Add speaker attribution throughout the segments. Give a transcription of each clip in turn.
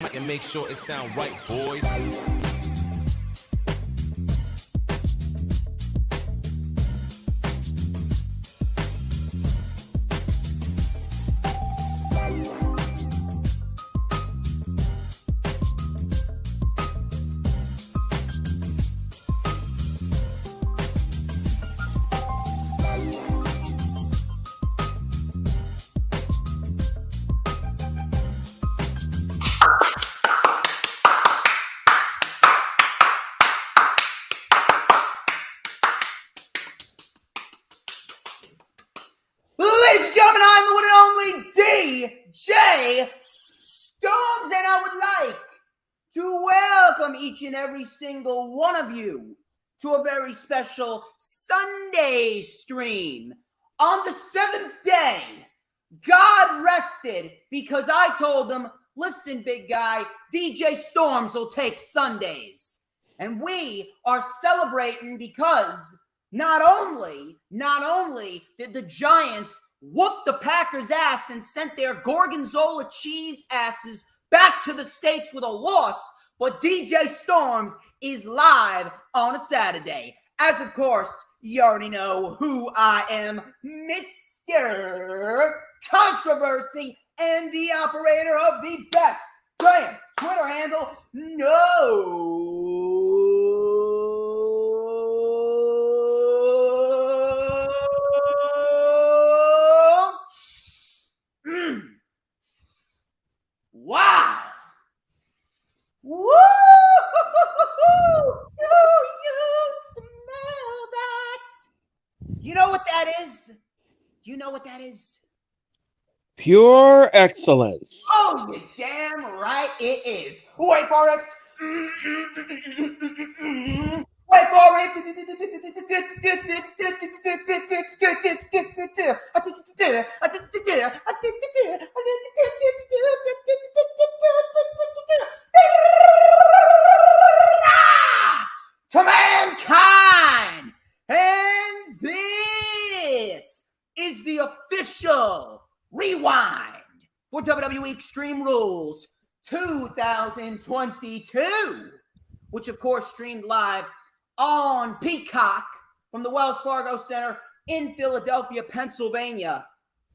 Speaker 1: and make sure it sound right, boys.
Speaker 2: Ladies and gentlemen, I'm the one and only DJ Storms, and I would like to welcome each and every single one of you to a very special Sunday stream. On the seventh day, God rested because I told him, listen, big guy, DJ Storms will take Sundays. And we are celebrating because not only did the Giants whoop the Packers' ass and sent their gorgonzola cheese asses back to the States with a loss, but DJ Storms is live on a Saturday. As of course, you already know who I am, Mr. Controversy and the operator of the best damn Twitter handle, Wow. Woo! Do you smell that? You know what that is? Do you know what that is?
Speaker 3: Pure excellence.
Speaker 2: Oh, you're damn right it is. Wait for it. Wait for it. To mankind. And this is the official rewind for WWE Extreme Rules 2022, which of course streamed live on Peacock from the Wells Fargo Center in Philadelphia, Pennsylvania,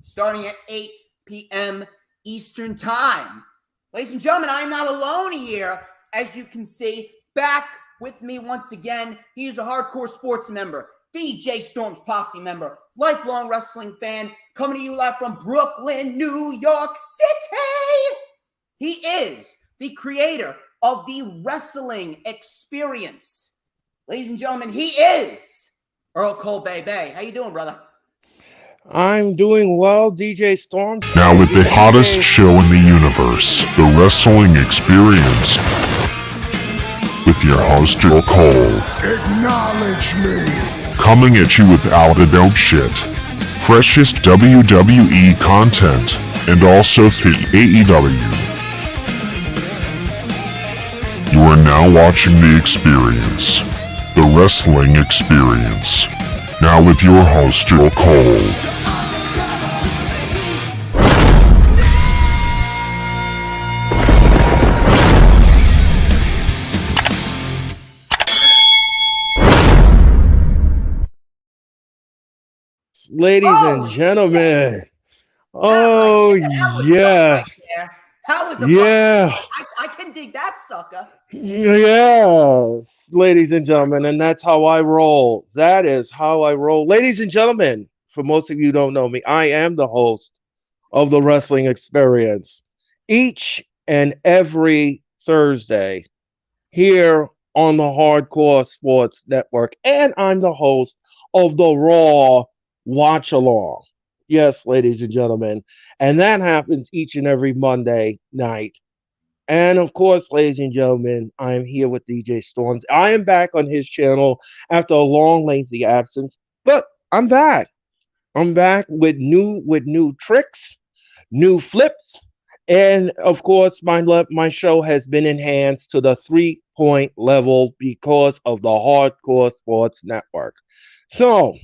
Speaker 2: starting at 8 p.m. Eastern Time. Ladies and gentlemen, I am not alone here. As you can see, back with me once again, he is a hardcore sports member, DJ Storms Posse member, lifelong wrestling fan, coming to you live from Brooklyn, New York City. He is the creator of the Wrestling Experience. Ladies and gentlemen, he is Earl Cole Bay. How you doing, brother?
Speaker 3: I'm doing well, DJ Storms.
Speaker 4: Now with the hottest show in the universe, the Wrestling Experience, with your host, Earl Cole.
Speaker 5: Acknowledge me.
Speaker 4: Coming at you with all the dope shit, freshest WWE content, and also the AEW. You are now watching The Experience, the Wrestling Experience. Now with your host, Earl Cole.
Speaker 3: Ladies and gentlemen. Oh, yes.
Speaker 2: That was a
Speaker 3: yeah.
Speaker 2: I can dig that sucker.
Speaker 3: Yes, ladies and gentlemen, and that's how I roll. That is how I roll. Ladies and gentlemen, for most of you who don't know me, I am the host of the Wrestling Experience. Each and every Thursday here on the Hardcore Sports Network, and I'm the host of the Raw Watch Along. Yes, ladies and gentlemen. And that happens each and every Monday night. And of course, ladies and gentlemen, I am here with DJ Storms. I am back on his channel after a long, lengthy absence, but I'm back. I'm back with new tricks, new flips, and of course, my show has been enhanced to the 3-point level because of the Hardcore Sports Network. So,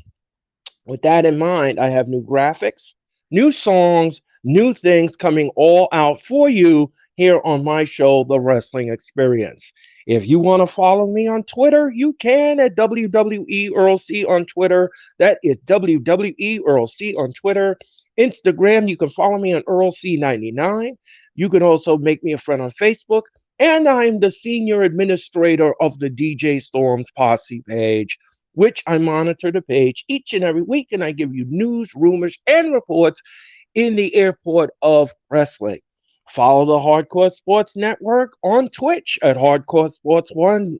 Speaker 3: with that in mind, I have new graphics, new songs, new things coming all out for you here on my show, The Wrestling Experience. If you want to follow me on Twitter, you can at WWE Earl C on Twitter. That is WWE Earl C on Twitter. Instagram, you can follow me on Earl C99. You can also make me a friend on Facebook. And I'm the senior administrator of the DJ Storms Posse page, which I monitor the page each and every week, and I give you news, rumors, and reports in the airport of wrestling. Follow the Hardcore Sports Network on Twitch at Hardcore Sports One,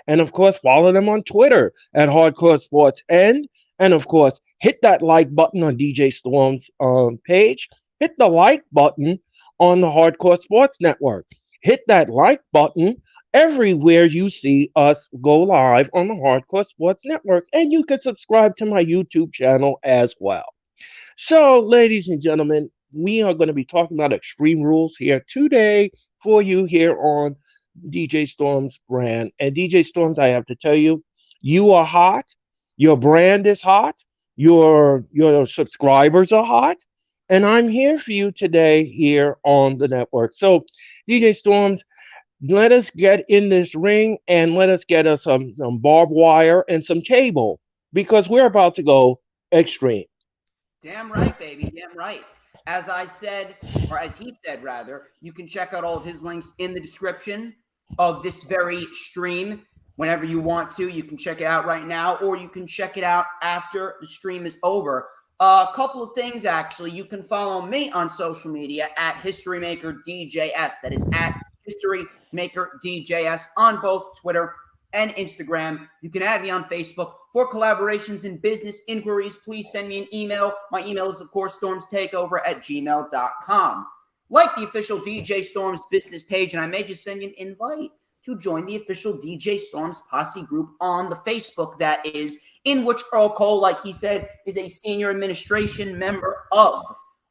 Speaker 3: and of course, follow them on Twitter at Hardcore Sports N. And of course, hit that like button on DJ Storm's page. Hit the like button on the Hardcore Sports Network. Hit that like button everywhere you see us go live on the Hardcore Sports Network. And you can subscribe to my YouTube channel as well. So, ladies and gentlemen, we are going to be talking about Extreme Rules here today for you here on DJ Storm's brand. And DJ Storms, I have to tell you, you are hot. Your brand is hot. Your subscribers are hot. And I'm here for you today here on the network. So, DJ Storms, let us get in this ring and let us get us some barbed wire and some cable because we're about to go extreme.
Speaker 2: Damn right, baby. Damn right. As I said, or as he said, rather, you can check out all of his links in the description of this very stream whenever you want to. You can check it out right now, or you can check it out after the stream is over. A couple of things, actually. You can follow me on social media at HistoryMakerDJS. That is at HistoryMakerDJS on both Twitter and Instagram. You can add me on Facebook for collaborations and business inquiries. Please send me an email. My email is, of course, StormsTakeOver@gmail.com. Like the official DJ Storms business page, and I may just send you an invite to join the official DJ Storms Posse group on the Facebook, that is, in which Earl Cole, like he said, is a senior administration member of.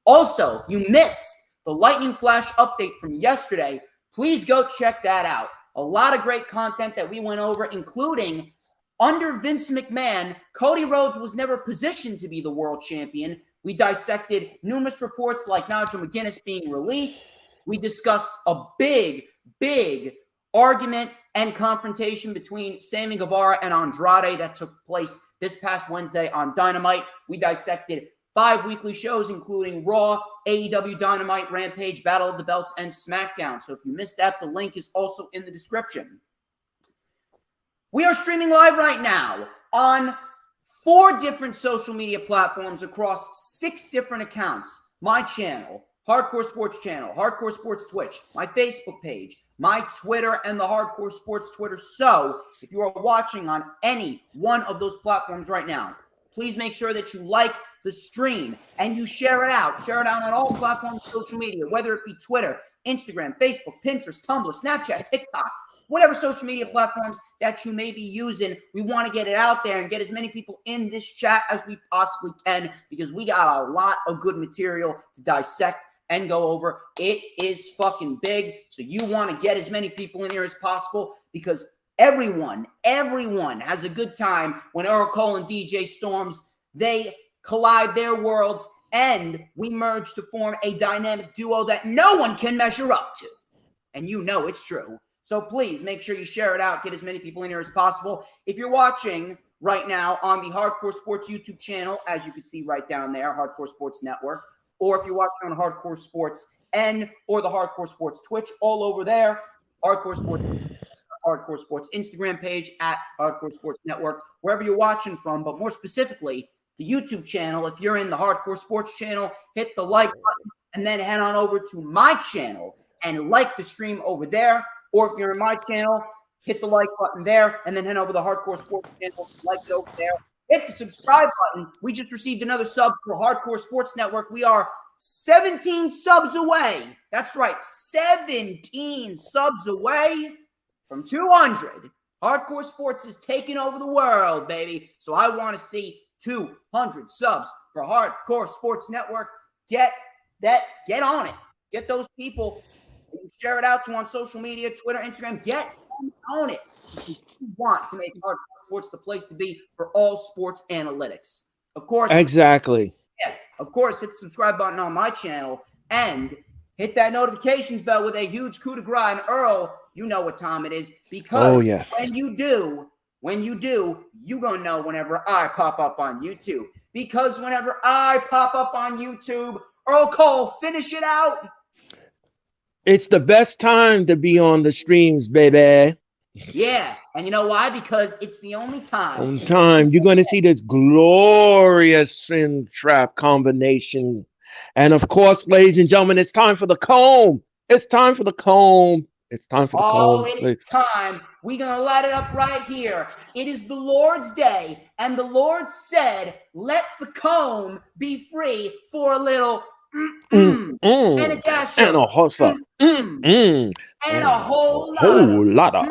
Speaker 2: Also, if you missed the Lightning Flash update from yesterday, please go check that out. A lot of great content that we went over, including under Vince McMahon, Cody Rhodes was never positioned to be the world champion. We dissected numerous reports like Nigel McGuinness being released. We discussed a big argument and confrontation between Sammy Guevara and Andrade that took place this past Wednesday on Dynamite. We dissected 5 weekly shows, including Raw, AEW Dynamite, Rampage, Battle of the Belts, and SmackDown. So if you missed that, the link is also in the description. We are streaming live right now on 4 different social media platforms across 6 different accounts. My channel, Hardcore Sports Channel, Hardcore Sports Twitch, my Facebook page, my Twitter, and the Hardcore Sports Twitter. So if you are watching on any one of those platforms right now, please make sure that you like the stream and you share it out. Share it out on all platforms of social media, whether it be Twitter, Instagram, Facebook, Pinterest, Tumblr, Snapchat, TikTok, whatever social media platforms that you may be using. We want to get it out there and get as many people in this chat as we possibly can because we got a lot of good material to dissect and go over. It is fucking big. So you want to get as many people in here as possible because everyone has a good time when Earl Cole and DJ Storms, they collide their worlds and we merge to form a dynamic duo that no one can measure up to. And you know it's true. So please make sure you share it out. Get as many people in here as possible. If you're watching right now on the Hardcore Sports YouTube channel, as you can see right down there, Hardcore Sports Network, or if you're watching on Hardcore Sports N or the Hardcore Sports Twitch, all over there, Hardcore Sports Instagram page at Hardcore Sports Network, wherever you're watching from, but more specifically, the YouTube channel. If you're in the Hardcore Sports channel, hit the like button and then head on over to my channel and like the stream over there. Or if you're in my channel, hit the like button there and then head over to the Hardcore Sports channel, like it over there. Hit the subscribe button. We just received another sub for Hardcore Sports Network. We are 17 subs away. That's right, 17 subs away from 200. Hardcore Sports is taking over the world, baby. So I want to see 200 subs for Hardcore Sports Network. Get on it. Get those people that you share it out to on social media, Twitter, Instagram. Get on it. You want to make Hardcore Sports the place to be for all sports analytics. Of course.
Speaker 3: Exactly.
Speaker 2: Yeah, of course, hit the subscribe button on my channel. And hit that notifications bell with a huge coup de grace. And Earl, you know what time it is, because
Speaker 3: yes.
Speaker 2: when you do, you're going to know whenever I pop up on YouTube. Because whenever I pop up on YouTube, Earl Cole, finish it out.
Speaker 3: It's the best time to be on the streams, baby.
Speaker 2: Yeah, and you know why? Because it's the only time.
Speaker 3: On time, you're going to see this glorious sin trap combination. And of course, ladies and gentlemen, it's time for the comb. It's time for the comb. It's time for the comb.
Speaker 2: Oh, it is time. We're going to light it up right here. It is the Lord's day, and the Lord said, let the comb be free for a little and a dash
Speaker 3: and a hustle.
Speaker 2: and a whole lot of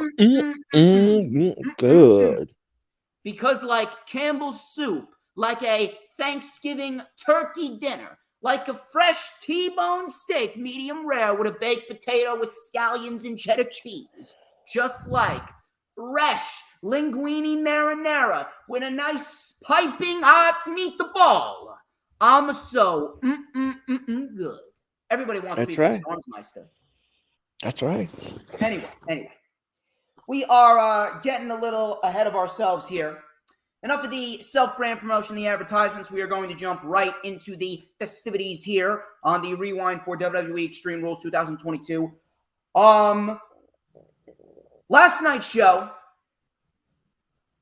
Speaker 3: good.
Speaker 2: Because like Campbell's soup, like a Thanksgiving turkey dinner, like a fresh T-bone steak, medium rare, with a baked potato with scallions and cheddar cheese. Just like fresh linguine marinara with a nice piping hot meatball. I'm so good. Everybody wants to be from Stormsmeister.
Speaker 3: That's right.
Speaker 2: Anyway. We are getting a little ahead of ourselves here. Enough of the self-brand promotion, the advertisements. We are going to jump right into the festivities here on the Rewind for WWE Extreme Rules 2022. Last night's show,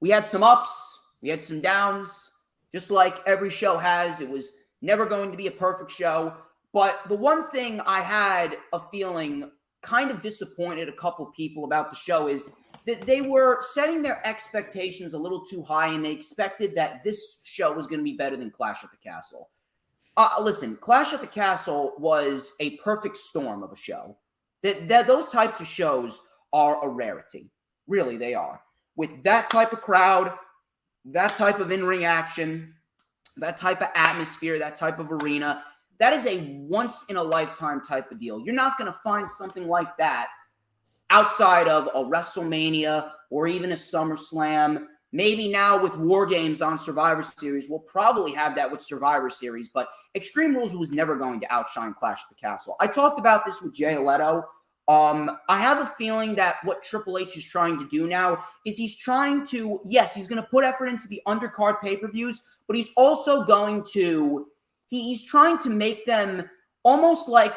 Speaker 2: we had some ups, we had some downs. Just like every show has, it was never going to be a perfect show. But the one thing I had a feeling kind of disappointed a couple people about the show is that they were setting their expectations a little too high, and they expected that this show was going to be better than Clash at the Castle. Listen, Clash at the Castle was a perfect storm of a show. Those types of shows are a rarity. Really, they are. With that type of crowd, that type of in-ring action, that type of atmosphere, that type of arena, that is a once-in-a-lifetime type of deal. You're not going to find something like that outside of a WrestleMania or even a SummerSlam. Maybe now with War Games on Survivor Series, we'll probably have that with Survivor Series, but Extreme Rules was never going to outshine Clash at the Castle. I talked about this with Jay Leto. I have a feeling that what Triple H is trying to do now is he's trying to, yes, he's going to put effort into the undercard pay-per-views, but he's also going to, he's trying to make them almost like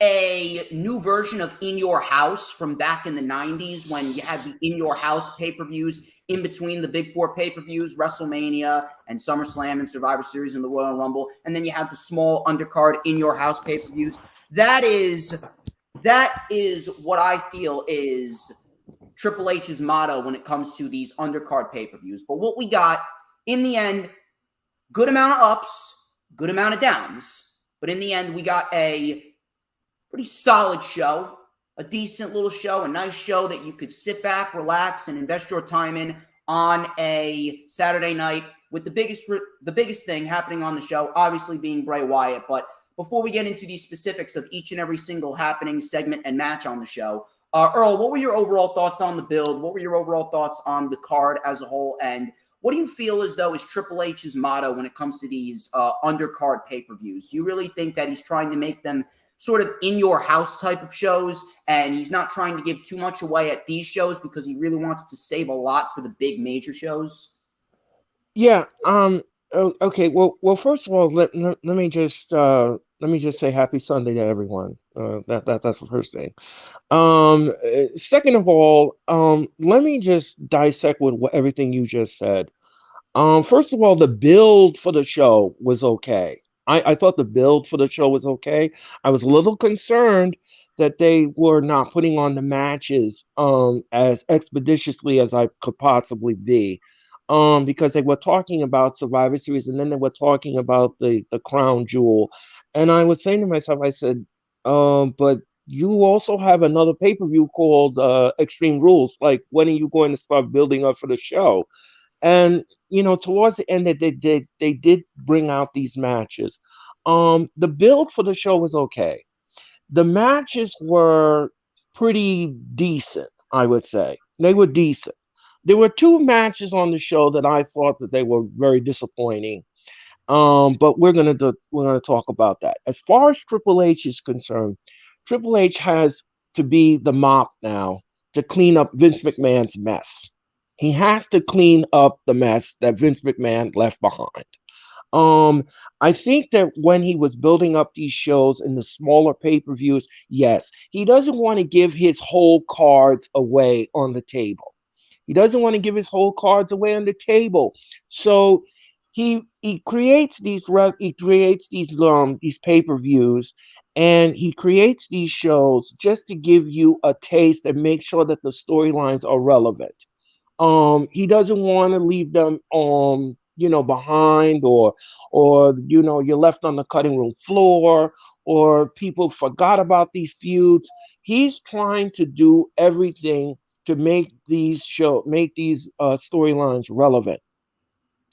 Speaker 2: a new version of In Your House from back in the 90s when you had the In Your House pay-per-views in between the big four pay-per-views, WrestleMania and SummerSlam and Survivor Series and the Royal Rumble. And then you had the small undercard In Your House pay-per-views. That is what I feel is Triple H's motto when it comes to these undercard pay-per-views. But what we got in the end, good amount of ups, good amount of downs. But in the end, we got a pretty solid show, a decent little show, a nice show that you could sit back, relax, and invest your time in on a Saturday night with the biggest thing happening on the show, obviously being Bray Wyatt. But before we get into the specifics of each and every single happening, segment, and match on the show, Earl, what were your overall thoughts on the build? What were your overall thoughts on the card as a whole? And what do you feel as though is Triple H's motto when it comes to these undercard pay-per-views? Do you really think that he's trying to make them sort of in your house type of shows, and he's not trying to give too much away at these shows because he really wants to save a lot for the big major shows?
Speaker 3: Yeah. Okay. Well. First of all, let me just say happy Sunday to everyone. That's the first thing. Second of all, let me just dissect with everything you just said. First of all, the build for the show was okay. I thought the build for the show was okay. I was a little concerned that they were not putting on the matches as expeditiously as I could possibly be. Because they were talking about Survivor Series and then they were talking about the crown jewel. And I was saying to myself, I said, but you also have another pay-per-view called Extreme Rules. Like, when are you going to start building up for the show? And towards the end, they did bring out these matches. The build for the show was okay. The matches were pretty decent, I would say. They were decent. There were two matches on the show that I thought that they were very disappointing. But we're gonna talk about that. As far as Triple H is concerned, Triple H has to be the mop now to clean up Vince McMahon's mess. He has to clean up the mess that Vince McMahon left behind. Um, I think that when he was building up these shows in the smaller pay-per-views, yes, he doesn't want to give his whole cards away on the table. He doesn't want to give his whole cards away on the table. So he creates these pay-per-views, and he creates these shows just to give you a taste and make sure that the storylines are relevant. He doesn't want to leave them behind, or you're left on the cutting room floor, or people forgot about these feuds. He's trying to do everything to make these storylines relevant.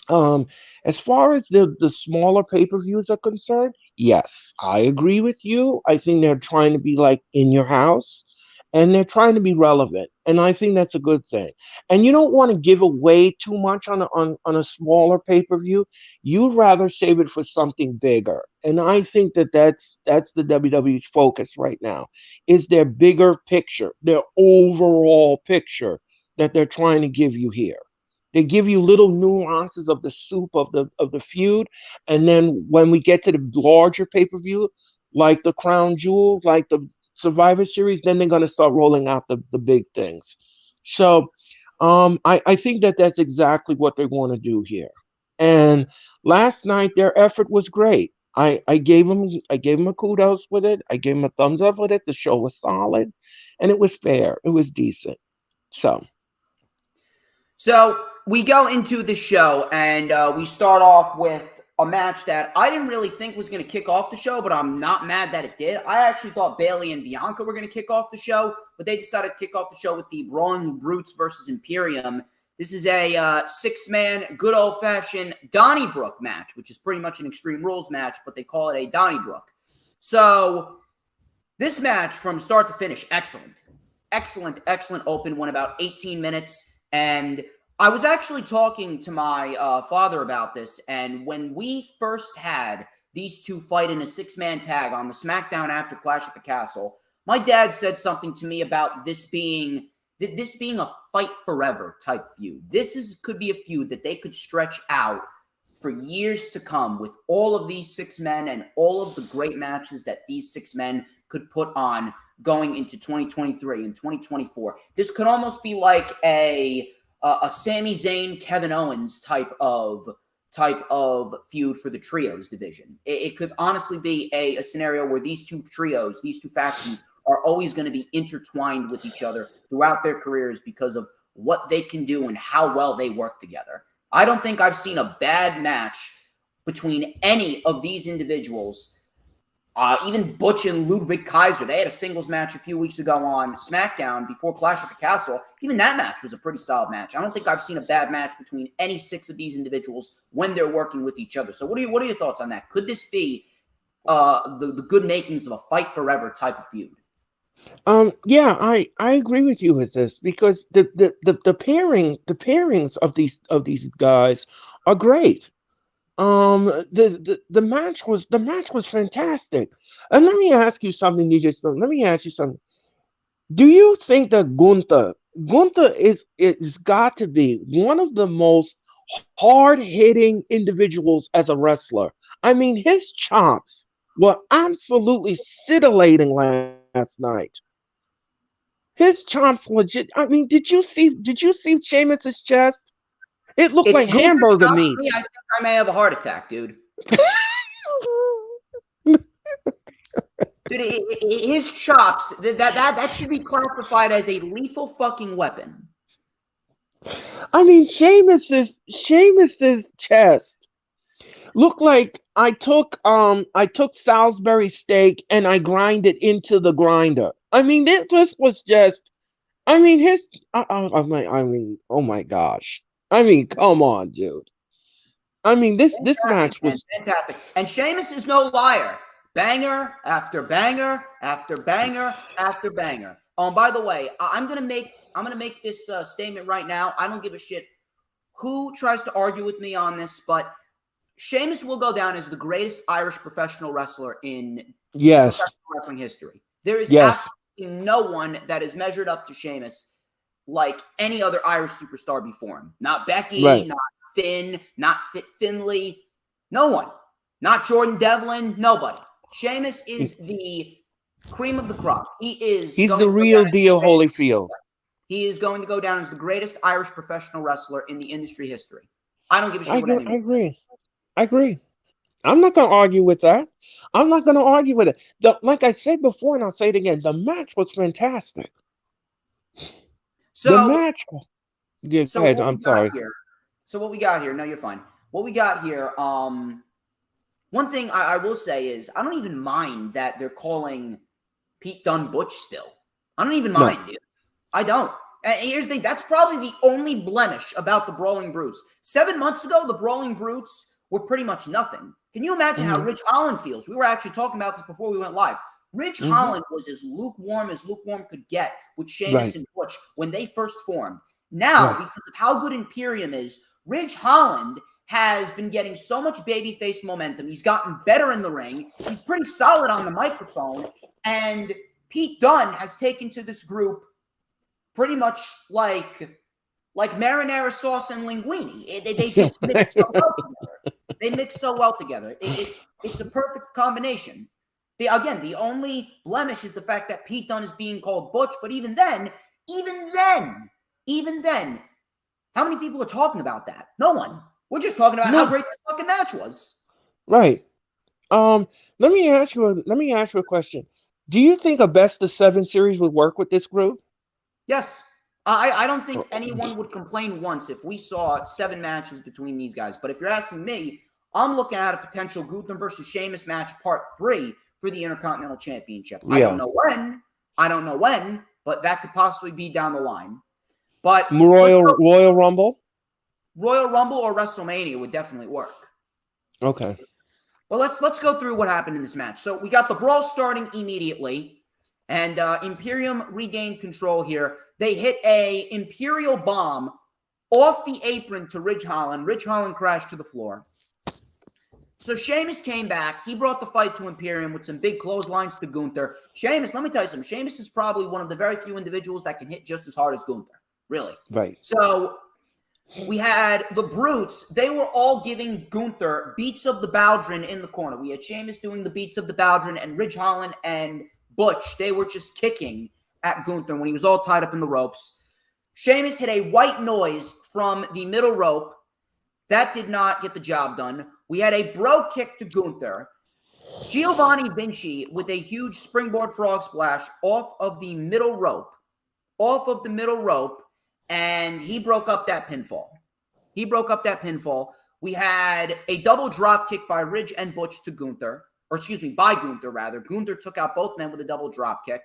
Speaker 3: um, as far as the smaller pay-per-views are concerned, yes, I agree with you. I think they're trying to be like in your house, and they're trying to be relevant, and I think that's a good thing. And you don't want to give away too much on a smaller pay-per-view. You'd rather save it for something bigger, and I think that that's the WWE's focus right now, is their bigger picture, their overall picture that they're trying to give you here. They give you little nuances of the soup of the feud, and then when we get to the larger pay per view, like the Crown Jewel, like the Survivor Series, then they're gonna start rolling out the big things. So, I think that that's exactly what they want to do here. And last night, their effort was great. I gave them a kudos with it. I gave them a thumbs up with it. The show was solid, and it was fair. It was decent. So.
Speaker 2: So we go into the show, and we start off with a match that I didn't really think was going to kick off the show, but I'm not mad that it did. I actually thought Bailey and Bianca were going to kick off the show, but they decided to kick off the show with the Brawling Brutes versus Imperium. This is a six-man, good old-fashioned Donnybrook match, which is pretty much an Extreme Rules match, but they call it a Donnybrook. So this match, from start to finish, excellent. Excellent open, went about 18 minutes. And I was actually talking to my father about this, and when we first had these two fight in a six-man tag on the SmackDown after Clash at the Castle, my dad said something to me about this being a fight forever type feud. Could be a feud that they could stretch out for years to come, with all of these six men and all of the great matches that these six men could put on going into 2023 and 2024. This could almost be like a Sami Zayn, Kevin Owens type of feud for the trios division. It could honestly be a scenario where these two trios, these two factions, are always going to be intertwined with each other throughout their careers because of what they can do and how well they work together. I don't think I've seen a bad match between any of these individuals. Even Butch and Ludwig Kaiser, they had a singles match a few weeks ago on SmackDown before Clash at the Castle. Even that match was a pretty solid match. I don't think I've seen a bad match between any six of these individuals when they're working with each other. So what are your thoughts on that? Could this be the good makings of a fight forever type of feud?
Speaker 3: Yeah, I agree with you with this, because the pairings of these guys are great. The match was fantastic. And let me ask you something, DJ Stone. Let me ask you something. Do you think that Gunther is got to be one of the most hard hitting individuals as a wrestler? I mean, his chops were absolutely scintillating last night. His chops legit. I mean, did you see Sheamus's chest? It looked
Speaker 2: If
Speaker 3: like
Speaker 2: Gunther
Speaker 3: hamburger
Speaker 2: chopped
Speaker 3: meat.
Speaker 2: me, I think I may have a heart attack, dude. Dude, his chops, that should be classified as a lethal fucking weapon.
Speaker 3: I mean, Sheamus's chest looked like I took Salisbury steak and I grind it into the grinder. I mean, this was just. I mean, oh my gosh. I mean, come on, dude. I mean, this
Speaker 2: Fantastic,
Speaker 3: match
Speaker 2: man.
Speaker 3: was.
Speaker 2: Fantastic. And Sheamus is no liar. Banger after banger after banger after banger. Oh, and by the way, I'm gonna make this statement right now. I don't give a shit who tries to argue with me on this, but Sheamus will go down as the greatest Irish professional wrestler in
Speaker 3: Yes.
Speaker 2: professional wrestling history. There is
Speaker 3: Yes.
Speaker 2: absolutely no one that is measured up to Sheamus like any other Irish superstar before him. Not Becky,
Speaker 3: Right.
Speaker 2: not Finn, not Finlay. No one. Not Jordan Devlin. Nobody. Sheamus is the cream of the crop. He's
Speaker 3: the real deal, Holyfield.
Speaker 2: He is going to go down as the greatest Irish professional wrestler in the industry history. I don't give a shit what anyone says.
Speaker 3: I agree. I'm not going to argue with that. I'm not going to argue with it. Like I said before, and I'll say it again, the match was fantastic.
Speaker 2: So,
Speaker 3: the match. Yeah,
Speaker 2: so
Speaker 3: go ahead.
Speaker 2: what we
Speaker 3: I'm
Speaker 2: got
Speaker 3: sorry.
Speaker 2: here- So what we got here, no, you're fine. What we got here, one thing I will say is I don't even mind that they're calling Pete Dunne Butch still. I don't even mind, dude. I don't. And here's the thing, that's probably the only blemish about the Brawling Brutes. 7 months ago, the Brawling Brutes were pretty much nothing. Can you imagine how Rich Holland feels? We were actually talking about this before we went live. Rich Holland was as lukewarm could get with Sheamus and Butch when they first formed. Now, because of how good Imperium is, Rich Holland has been getting so much babyface momentum. He's gotten better in the ring. He's pretty solid on the microphone. And Pete Dunne has taken to this group pretty much like marinara sauce and linguine. They just mix so well together. They mix so well together. It's a perfect combination. The only blemish is the fact that Pete Dunne is being called Butch. But even then, how many people are talking about that? No one. We're just talking about how great this fucking match was.
Speaker 3: Right. Let me ask you a question. Do you think a best of 7 series would work with this group?
Speaker 2: Yes. I don't think anyone would complain once if we saw 7 matches between these guys. But if you're asking me, I'm looking at a potential Gunther versus Sheamus match part 3 for the Intercontinental Championship.
Speaker 3: Yeah.
Speaker 2: I don't know when, but that could possibly be down the line. But
Speaker 3: Royal Rumble?
Speaker 2: Royal Rumble or WrestleMania would definitely work.
Speaker 3: Okay.
Speaker 2: But let's go through what happened in this match. So we got the brawl starting immediately, and Imperium regained control here. They hit a Imperial bomb off the apron to Ridge Holland. Ridge Holland crashed to the floor. So Sheamus came back. He brought the fight to Imperium with some big clotheslines to Gunther. Sheamus, let me tell you something. Sheamus is probably one of the very few individuals that can hit just as hard as Gunther. Really.
Speaker 3: Right.
Speaker 2: So we had the Brutes. They were all giving Gunther beats of the Baldrin in the corner. We had Sheamus doing the beats of the Baldrin, and Ridge Holland and Butch, they were just kicking at Gunther when he was all tied up in the ropes. Sheamus hit a white noise from the middle rope. That did not get the job done. We had a bro kick to Gunther. Giovanni Vinci with a huge springboard frog splash off of the middle rope. And he broke up that pinfall. We had a double drop kick by Ridge and Butch to Gunther. By Gunther, rather. Gunther took out both men with a double drop kick.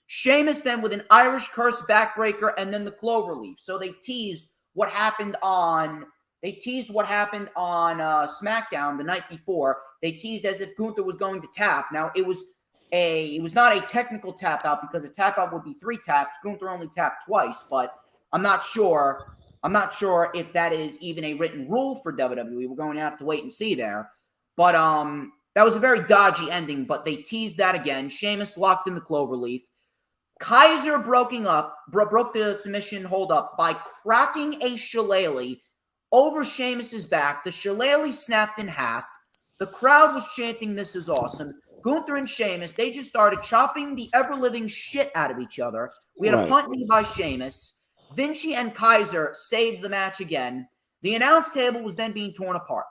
Speaker 2: Sheamus then with an Irish curse backbreaker and then the cloverleaf. So they teased what happened on SmackDown the night before. They teased as if Gunther was going to tap. Now it was not a technical tap out because a tap out would be 3 taps. Gunther only tapped twice, but I'm not sure if that is even a written rule for WWE. We're going to have to wait and see there. But that was a very dodgy ending, but they teased that again. Sheamus locked in the cloverleaf. Kaiser broke the submission hold up by cracking a shillelagh over Sheamus's back. The shillelagh snapped in half. The crowd was chanting, "This is awesome." Gunther and Sheamus, they just started chopping the ever-living shit out of each other. We had a punt knee by Sheamus. Vinci and Kaiser saved the match again. The announce table was then being torn apart.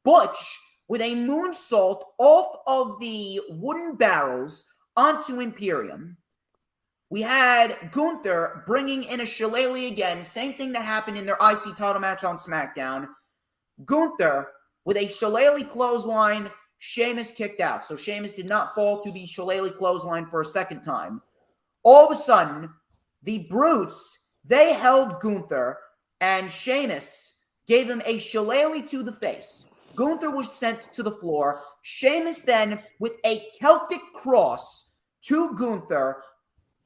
Speaker 2: Butch with a moonsault off of the wooden barrels onto Imperium. We had Gunther bringing in a shillelagh again. Same thing that happened in their IC title match on SmackDown. Gunther with a shillelagh clothesline. Sheamus kicked out. So Sheamus did not fall to the shillelagh clothesline for a second time. All of a sudden, the Brutes, they held Gunther, and Sheamus gave him a shillelagh to the face. Gunther was sent to the floor. Sheamus then, with a Celtic cross to Gunther,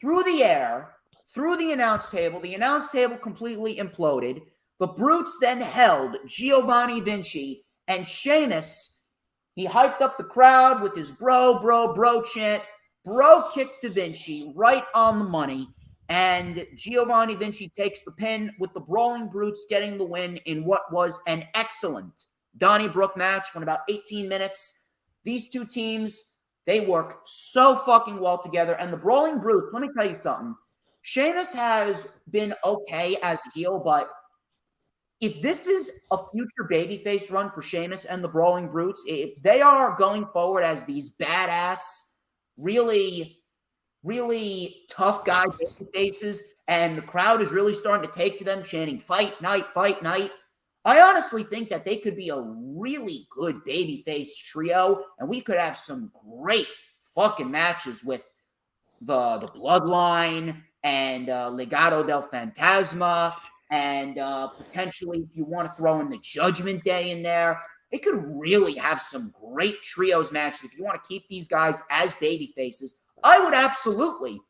Speaker 2: through the air, through the announce table. The announce table completely imploded. The Brutes then held Giovanni Vinci And Sheamus, he hyped up the crowd with his bro chant. Bro kicked Da Vinci right on the money. And Giovanni Vinci takes the pin with the Brawling Brutes getting the win in what was an excellent Donnybrook match. Went about 18 minutes. These two teams, they work so fucking well together. And the Brawling Brutes, let me tell you something. Sheamus has been okay as a heel, but if this is a future babyface run for Sheamus and the Brawling Brutes, if they are going forward as these badass, really tough guy babyfaces, and the crowd is really starting to take to them, chanting fight night, I honestly think that they could be a really good babyface trio, and we could have some great fucking matches with the Bloodline and Legado del Fantasma, and potentially, if you want to throw in the Judgment Day in there, it could really have some great trios matches. If you want to keep these guys as baby faces, I would absolutely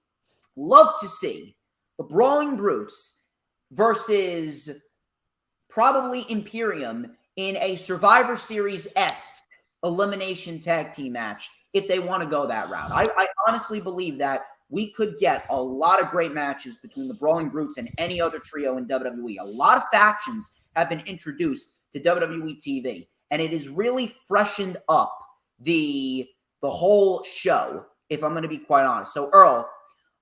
Speaker 2: love to see the Brawling Brutes versus probably Imperium in a Survivor Series-esque elimination tag team match if they want to go that route. I honestly believe that we could get a lot of great matches between the Brawling Brutes and any other trio in WWE. A lot of factions have been introduced to WWE TV, and it has really freshened up the whole show, if I'm going to be quite honest. So, Earl,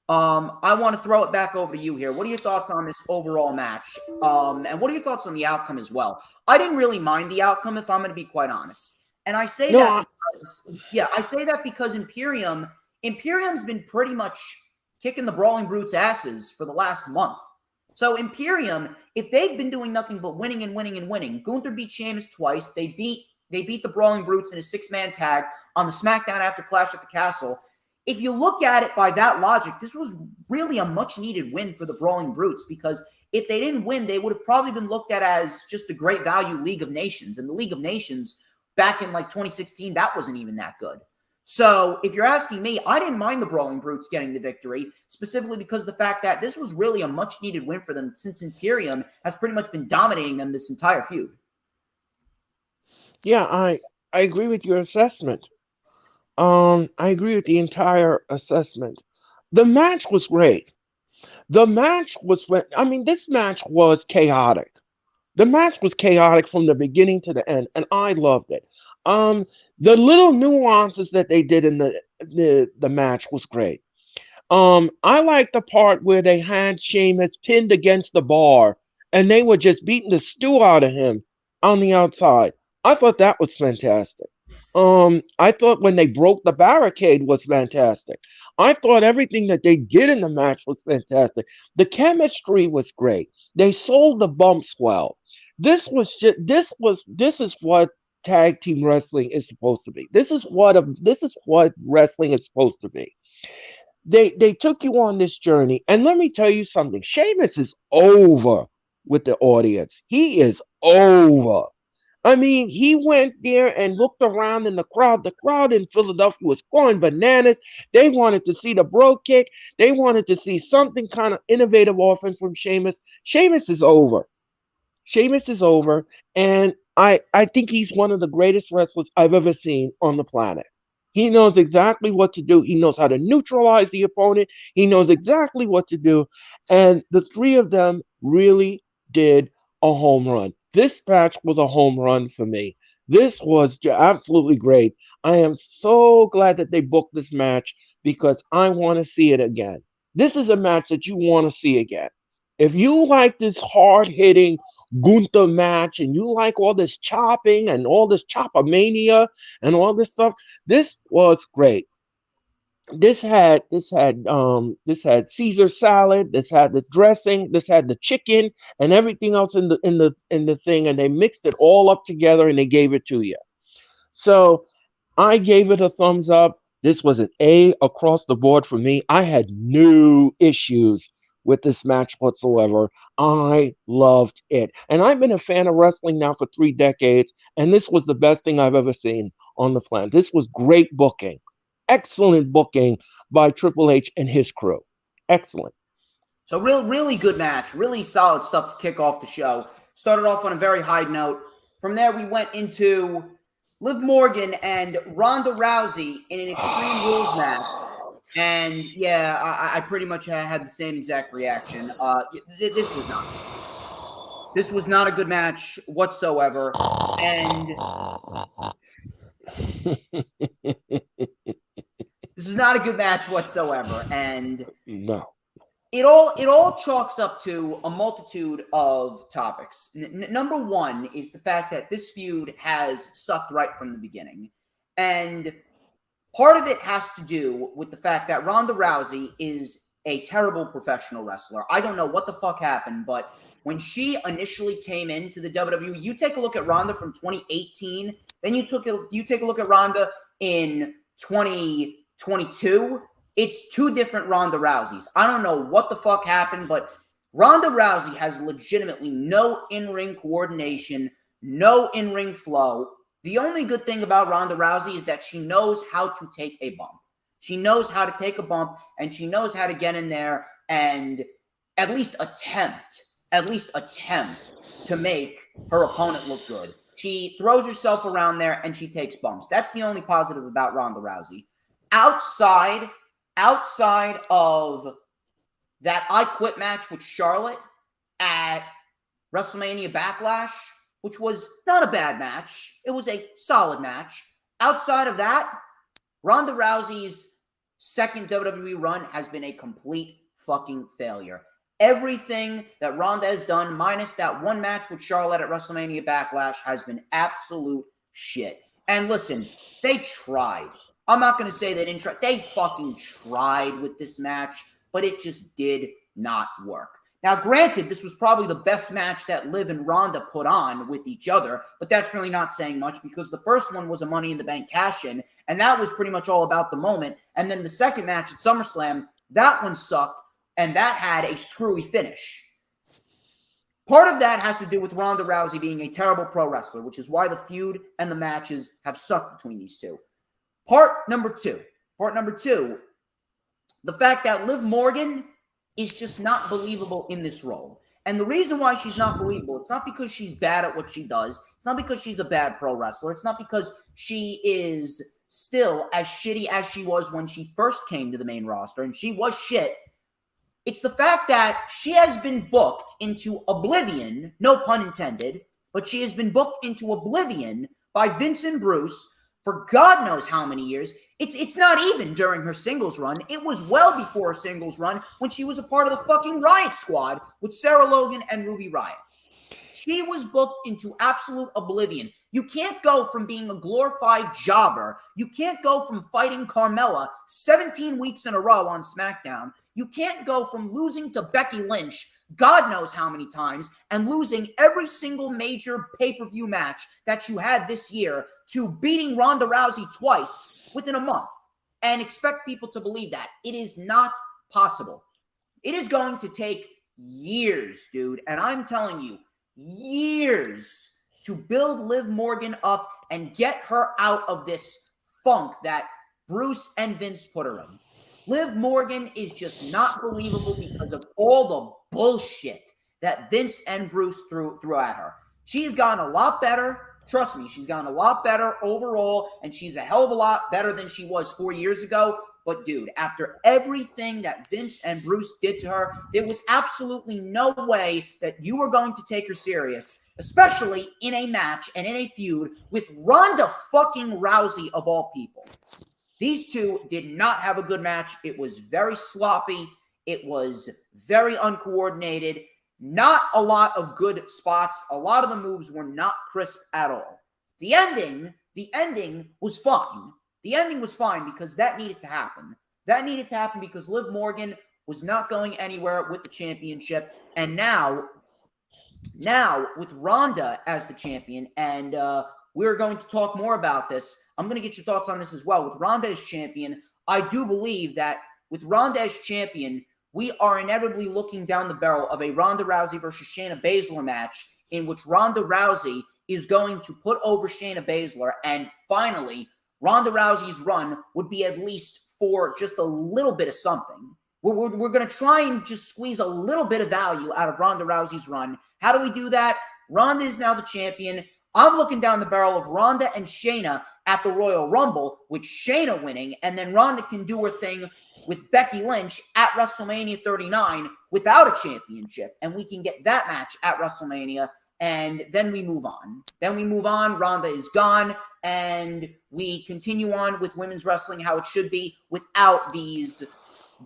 Speaker 2: I want to throw it back over to you here. What are your thoughts on this overall match? And what are your thoughts on the outcome as well? I didn't really mind the outcome, if I'm going to be quite honest. And I say that because Imperium's been pretty much kicking the Brawling Brutes' asses for the last month. So Imperium, if they've been doing nothing but winning and winning and winning, Gunther beat Sheamus twice. They beat the Brawling Brutes in a 6-man tag on the SmackDown after Clash at the Castle. If you look at it by that logic, this was really a much-needed win for the Brawling Brutes, because if they didn't win, they would have probably been looked at as just a great value League of Nations. And the League of Nations back in like 2016, that wasn't even that good. So if you're asking me, I didn't mind the Brawling Brutes getting the victory, specifically because of the fact that this was really a much-needed win for them, since Imperium has pretty much been dominating them this entire feud.
Speaker 3: Yeah, I agree with your assessment. I agree with the entire assessment. The match was great. The match was, this match was chaotic. The match was chaotic from the beginning to the end, and I loved it. The little nuances that they did in the match was great. I like the part where they had Sheamus pinned against the bar, and they were just beating the stew out of him on the outside. I thought that was fantastic. I thought when they broke the barricade was fantastic. I thought everything that they did in the match was fantastic. The chemistry was great. They sold the bumps well. This is what tag team wrestling is supposed to be. This is what wrestling is supposed to be. They took you on this journey, and let me tell you something. Sheamus is over with the audience. He is over. I mean, he went there and looked around in the crowd. The crowd in Philadelphia was going bananas. They wanted to see the bro kick. They wanted to see something kind of innovative offense from Sheamus. Sheamus is over. Sheamus is over, and I think he's one of the greatest wrestlers I've ever seen on the planet. He knows exactly what to do. He knows how to neutralize the opponent. He knows exactly what to do. And the three of them really did a home run. This match was a home run for me. This was absolutely great. I am so glad that they booked this match, because I want to see it again. This is a match that you want to see again. If you like this hard-hitting Gunther match, and you like all this chopping and all this chopomania and all this stuff, this was great. This had Caesar salad. This had the dressing. This had the chicken and everything else in the thing, and they mixed it all up together and they gave it to you. So I gave it a thumbs up. This was an A across the board for me. I had no issues with this match whatsoever. I loved it, and I've been a fan of wrestling now for 3 decades, and this was the best thing I've ever seen on the planet. This was great booking. Excellent booking by Triple H and his crew. Excellent.
Speaker 2: So really good match. Really solid stuff to kick off the show. Started off on a very high note. From there, we went into Liv Morgan and Ronda Rousey in an Extreme Rules match. And yeah, I pretty much had the same exact reaction. This was not a good match whatsoever. And this is not a good match whatsoever. And
Speaker 3: No.
Speaker 2: It all chalks up to a multitude of topics. Number one is the fact that this feud has sucked right from the beginning. And part of it has to do with the fact that Ronda Rousey is a terrible professional wrestler. I don't know what the fuck happened, but when she initially came into the WWE, you take a look at Ronda from 2018, then you take a look at Ronda in 2022. It's two different Ronda Rouseys. I don't know what the fuck happened, but Ronda Rousey has legitimately no in-ring coordination, no in-ring flow. The only good thing about Ronda Rousey is that she knows how to take a bump. She knows how to take a bump, and she knows how to get in there and at least attempt to make her opponent look good. She throws herself around there and she takes bumps. That's the only positive about Ronda Rousey. Outside of that I Quit match with Charlotte at WrestleMania Backlash, which was not a bad match. It was a solid match. Outside of that, Ronda Rousey's second WWE run has been a complete fucking failure. Everything that Ronda has done, minus that one match with Charlotte at WrestleMania Backlash, has been absolute shit. And listen, they tried. I'm not going to say they didn't try. They fucking tried with this match, but it just did not work. Now, granted, this was probably the best match that Liv and Ronda put on with each other, but that's really not saying much because the first one was a Money in the Bank cash-in, and that was pretty much all about the moment. And then the second match at SummerSlam, that one sucked, and that had a screwy finish. Part of that has to do with Ronda Rousey being a terrible pro wrestler, which is why the feud and the matches have sucked between these two. Part number two, the fact that Liv Morgan is just not believable in this role. And the reason why she's not believable, it's not because she's bad at what she does. It's not because she's a bad pro wrestler. It's not because she is still as shitty as she was when she first came to the main roster, and she was shit. It's the fact that she has been booked into oblivion, no pun intended, but she has been booked into oblivion by Vince and Bruce for God knows how many years. It's not even during her singles run. It was well before her singles run when she was a part of the fucking Riot Squad with Sarah Logan and Ruby Riott. She was booked into absolute oblivion. You can't go from being a glorified jobber. You can't go from fighting Carmella 17 weeks in a row on SmackDown. You can't go from losing to Becky Lynch God knows how many times and losing every single major pay-per-view match that you had this year to beating Ronda Rousey twice within a month and expect people to believe that. It is not possible. It is going to take years, dude, and I'm telling you, years to build Liv Morgan up and get her out of this funk that Bruce and Vince put her in. Liv Morgan is just not believable because of all the bullshit that Vince and Bruce threw at her. She's gotten a lot better. Trust me, she's gotten a lot better overall, and she's a hell of a lot better than she was 4 years ago. But dude, after everything that Vince and Bruce did to her, there was absolutely no way that you were going to take her serious, especially in a match and in a feud with Ronda fucking Rousey of all people. These two did not have a good match. It was very sloppy. It was very uncoordinated. Not a lot of good spots. A lot of the moves were not crisp at all. The ending was fine. The ending was fine because that needed to happen. That needed to happen because Liv Morgan was not going anywhere with the championship. And now with Ronda as the champion, and we're going to talk more about this. I'm going to get your thoughts on this as well. With Ronda as champion, I do believe that with Ronda as champion, we are inevitably looking down the barrel of a Ronda Rousey versus Shayna Baszler match in which Ronda Rousey is going to put over Shayna Baszler, and finally, Ronda Rousey's run would be at least for just a little bit of something. We're going to try and just squeeze a little bit of value out of Ronda Rousey's run. How do we do that? Ronda is now the champion. I'm looking down the barrel of Ronda and Shayna at the Royal Rumble, with Shayna winning, and then Ronda can do her thing with Becky Lynch at WrestleMania 39 without a championship, and we can get that match at WrestleMania, and then we move on. Ronda is gone, and we continue on with women's wrestling how it should be without these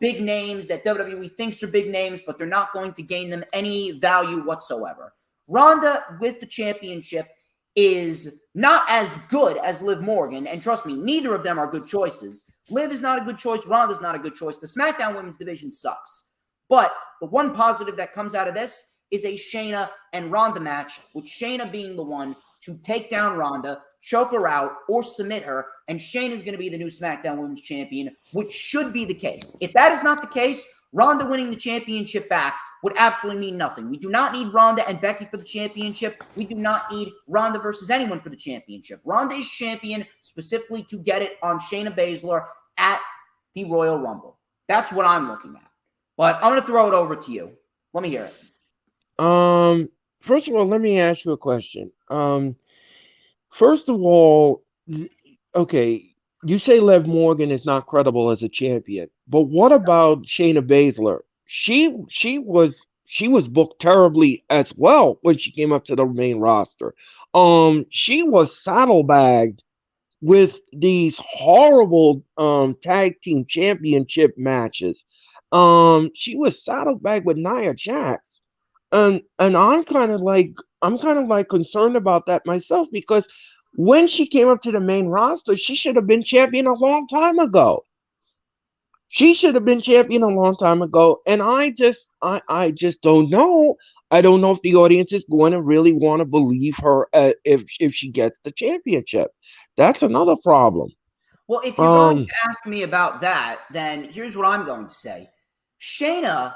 Speaker 2: big names that WWE thinks are big names, but they're not going to gain them any value whatsoever. Ronda with the championship is not as good as Liv Morgan, and trust me, neither of them are good choices. Liv is not a good choice. Ronda's not a good choice. The SmackDown Women's Division sucks. But the one positive that comes out of this is a Shayna and Ronda match, with Shayna being the one to take down Ronda, choke her out, or submit her, and Shayna's going to be the new SmackDown Women's Champion, which should be the case. If that is not the case, Ronda winning the championship back would absolutely mean nothing. We do not need Ronda and Becky for the championship. We do not need Ronda versus anyone for the championship. Ronda is champion specifically to get it on Shayna Baszler at the Royal Rumble. That's what I'm looking at. But I'm going to throw it over to you. Let me hear it.
Speaker 3: First of all, let me ask you a question. First of all, okay, you say Liv Morgan is not credible as a champion, but what about Shayna Baszler? She was booked terribly as well when she came up to the main roster. She was saddlebagged with these horrible tag team championship matches. She was saddlebagged with Nia Jax. And I'm kind of like concerned about that myself, because when she came up to the main roster, she should have been champion a long time ago. And I just don't know. I don't know if the audience is going to really want to believe her if she gets the championship. That's another problem.
Speaker 2: Well, if you're going to ask me about that, then here's what I'm going to say. Shayna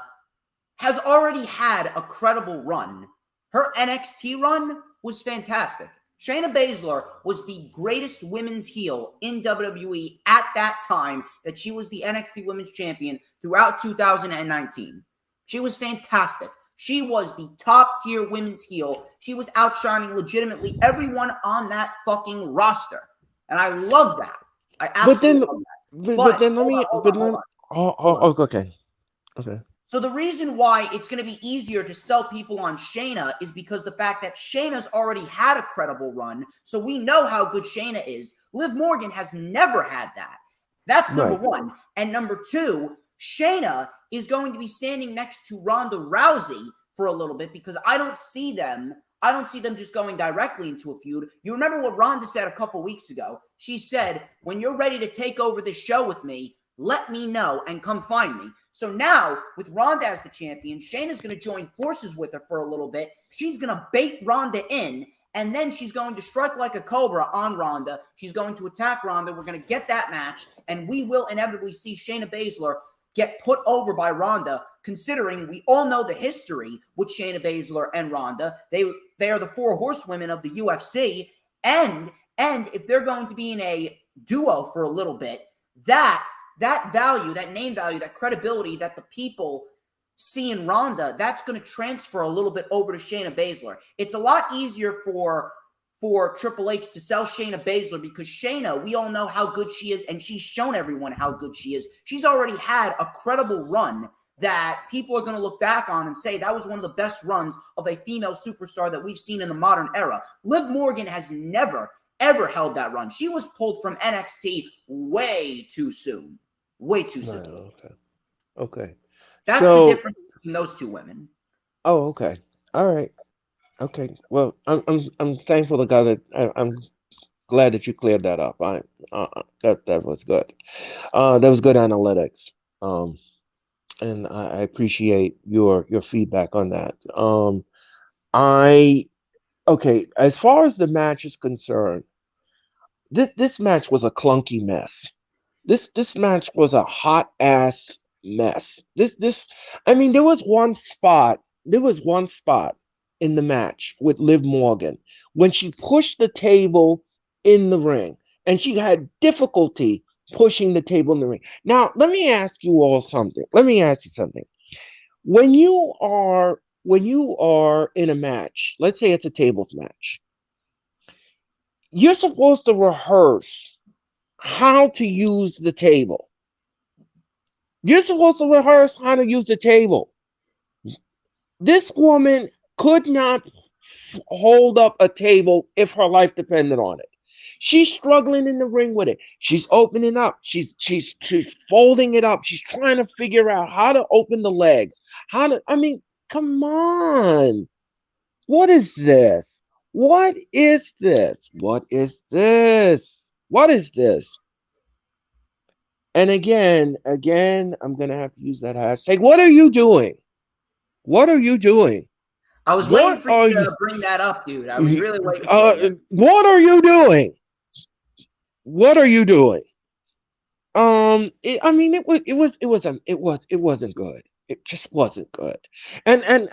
Speaker 2: has already had a credible run. Her NXT run was fantastic. Shayna Baszler was the greatest women's heel in WWE at that time that she was the NXT Women's Champion throughout 2019. She was fantastic. She was the top tier women's heel. She was outshining legitimately everyone on that fucking roster. And I love that. I absolutely love that.
Speaker 3: Okay.
Speaker 2: So the reason why it's going to be easier to sell people on Shayna is because the fact that Shayna's already had a credible run, so we know how good Shayna is. Liv Morgan has never had that. That's number one. And number two, Shayna is going to be standing next to Ronda Rousey for a little bit, because I don't see them just going directly into a feud. You remember what Ronda said a couple weeks ago? She said, when you're ready to take over this show with me, let me know and come find me. So now, with Ronda as the champion, Shayna's going to join forces with her for a little bit. She's going to bait Ronda in, and then she's going to strike like a cobra on Ronda. She's going to attack Ronda. We're going to get that match, and we will inevitably see Shayna Baszler get put over by Ronda, considering we all know the history with Shayna Baszler and Ronda. They are the four horsewomen of the UFC, and if they're going to be in a duo for a little bit, that value, that name value, that credibility that the people see in Ronda, that's going to transfer a little bit over to Shayna Baszler. It's a lot easier for Triple H to sell Shayna Baszler, because Shayna, we all know how good she is, and she's shown everyone how good she is. She's already had a credible run that people are going to look back on and say that was one of the best runs of a female superstar that we've seen in the modern era. Liv Morgan has never, ever held that run. She was pulled from NXT way too soon. Way too soon.
Speaker 3: Okay.
Speaker 2: That's the difference between those two women.
Speaker 3: Oh, okay. All right. Okay. Well, I'm thankful to God that I'm glad that you cleared that up. That was good. That was good analytics. And I appreciate your feedback on that. Okay. As far as the match is concerned, this match was a clunky mess. This match was a hot ass mess. I mean, there was one spot in the match with Liv Morgan when she pushed the table in the ring, and she had difficulty pushing the table in the ring. Now, let me ask you all something. When you are in a match, let's say it's a tables match, You're supposed to rehearse how to use the table. You're supposed to rehearse how to use the table. This woman could not hold up a table if her life depended on it. She's struggling in the ring with it. She's opening up. She's folding it up. She's trying to figure out how to open the legs. How to I mean, come on. What is this? What is this? What is this? What is this? And again, I'm gonna have to use that hashtag. What are you doing? What are you doing?
Speaker 2: I was waiting
Speaker 3: What
Speaker 2: for
Speaker 3: are
Speaker 2: you
Speaker 3: you?
Speaker 2: to bring that up, dude. I was really waiting for you.
Speaker 3: What are you doing? What are you doing? I mean, it wasn't good. It just wasn't good. And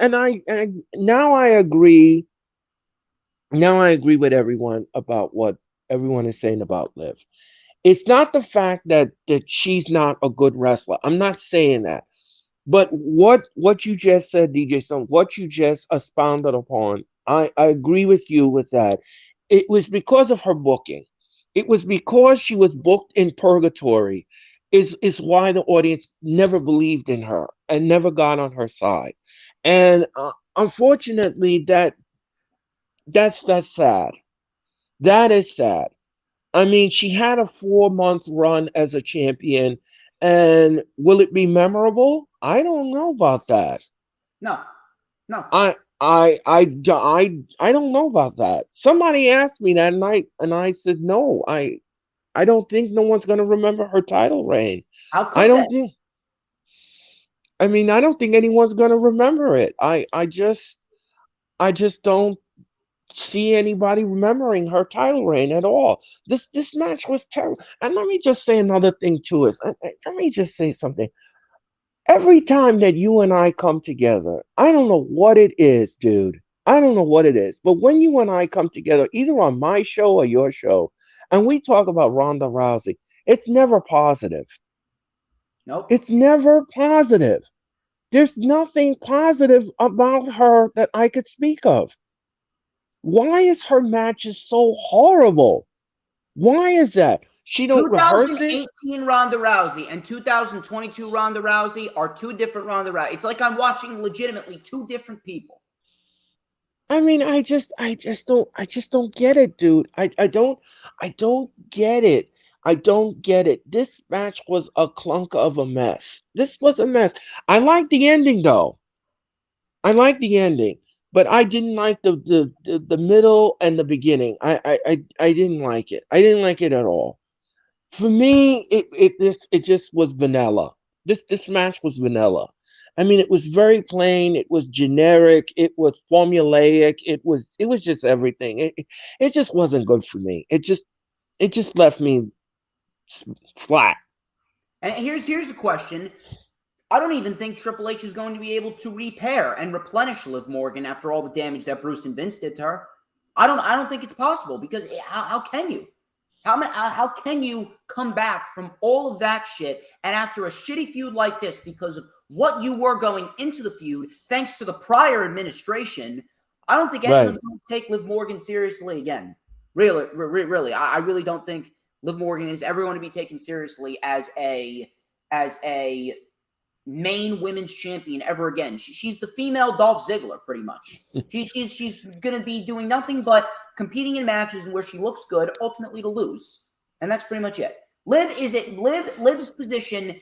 Speaker 3: now I agree. Now I agree with everyone about what everyone is saying about Liv. It's not the fact that she's not a good wrestler. I'm not saying that. But what you just said, DJ Stone, what you just expounded upon, I agree with you with that. It was because of her booking. It was because she was booked in purgatory, is why the audience never believed in her and never got on her side. And unfortunately, that's sad. That is sad. I mean, she had a 4 month run as a champion, and will it be memorable? I don't know about that.
Speaker 2: No, no.
Speaker 3: I don't know about that. Somebody asked me that night, and I said no. I don't think no one's gonna remember her title reign.
Speaker 2: How
Speaker 3: I
Speaker 2: could they?
Speaker 3: don't think. I mean, I don't think anyone's gonna remember it. I just don't see anybody remembering her title reign at all. This match was terrible. And let me just say another thing too is let me just say something. Every time that you and I come together, I don't know what it is, dude. I don't know what it is. But when you and I come together, either on my show or your show, and we talk about Ronda Rousey, it's never positive.
Speaker 2: Nope.
Speaker 3: It's never positive. There's nothing positive about her that I could speak of. Why is her matches so horrible? Why is that? She don't rehearse it.
Speaker 2: 2018 Ronda Rousey and 2022 Ronda Rousey are two different Ronda Rousey. It's like I'm watching legitimately two different people.
Speaker 3: I mean, I just don't get it, dude. I don't get it. I don't get it. This match was a clunk of a mess. This was a mess. I like the ending though. I like the ending, but I didn't like the middle and the beginning. I didn't like it. I didn't like it at all. For me, it just was vanilla. This match was vanilla. I mean, it was very plain. It was generic. It was formulaic. It was just everything. It just wasn't good for me. It just left me flat.
Speaker 2: And here's a question. I don't even think Triple H is going to be able to repair and replenish Liv Morgan after all the damage that Bruce and Vince did to her. I don't think it's possible because how can you? How can you come back from all of that shit and after a shitty feud like this because of what you were going into the feud, thanks to the prior administration? I don't think
Speaker 3: Right.
Speaker 2: anyone's going to take Liv Morgan seriously again. Really, I really don't think Liv Morgan is ever going to be taken seriously as a main women's champion ever again. She's the female Dolph Ziggler, pretty much. She's going to be doing nothing but competing in matches where she looks good, ultimately to lose, and that's pretty much it. Liv's position.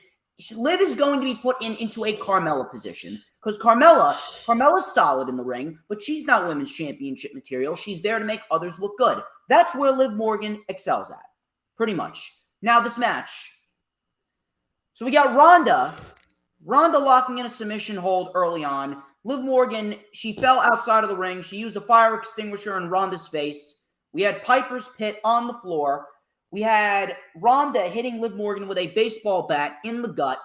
Speaker 2: Liv is going to be put into a Carmella position because Carmella's solid in the ring, but she's not women's championship material. She's there to make others look good. That's where Liv Morgan excels at, pretty much. Now this match. So we got Ronda locking in a submission hold early on. Liv Morgan, she fell outside of the ring. She used a fire extinguisher in Ronda's face. We had Piper's Pit on the floor. We had Ronda hitting Liv Morgan with a baseball bat in the gut.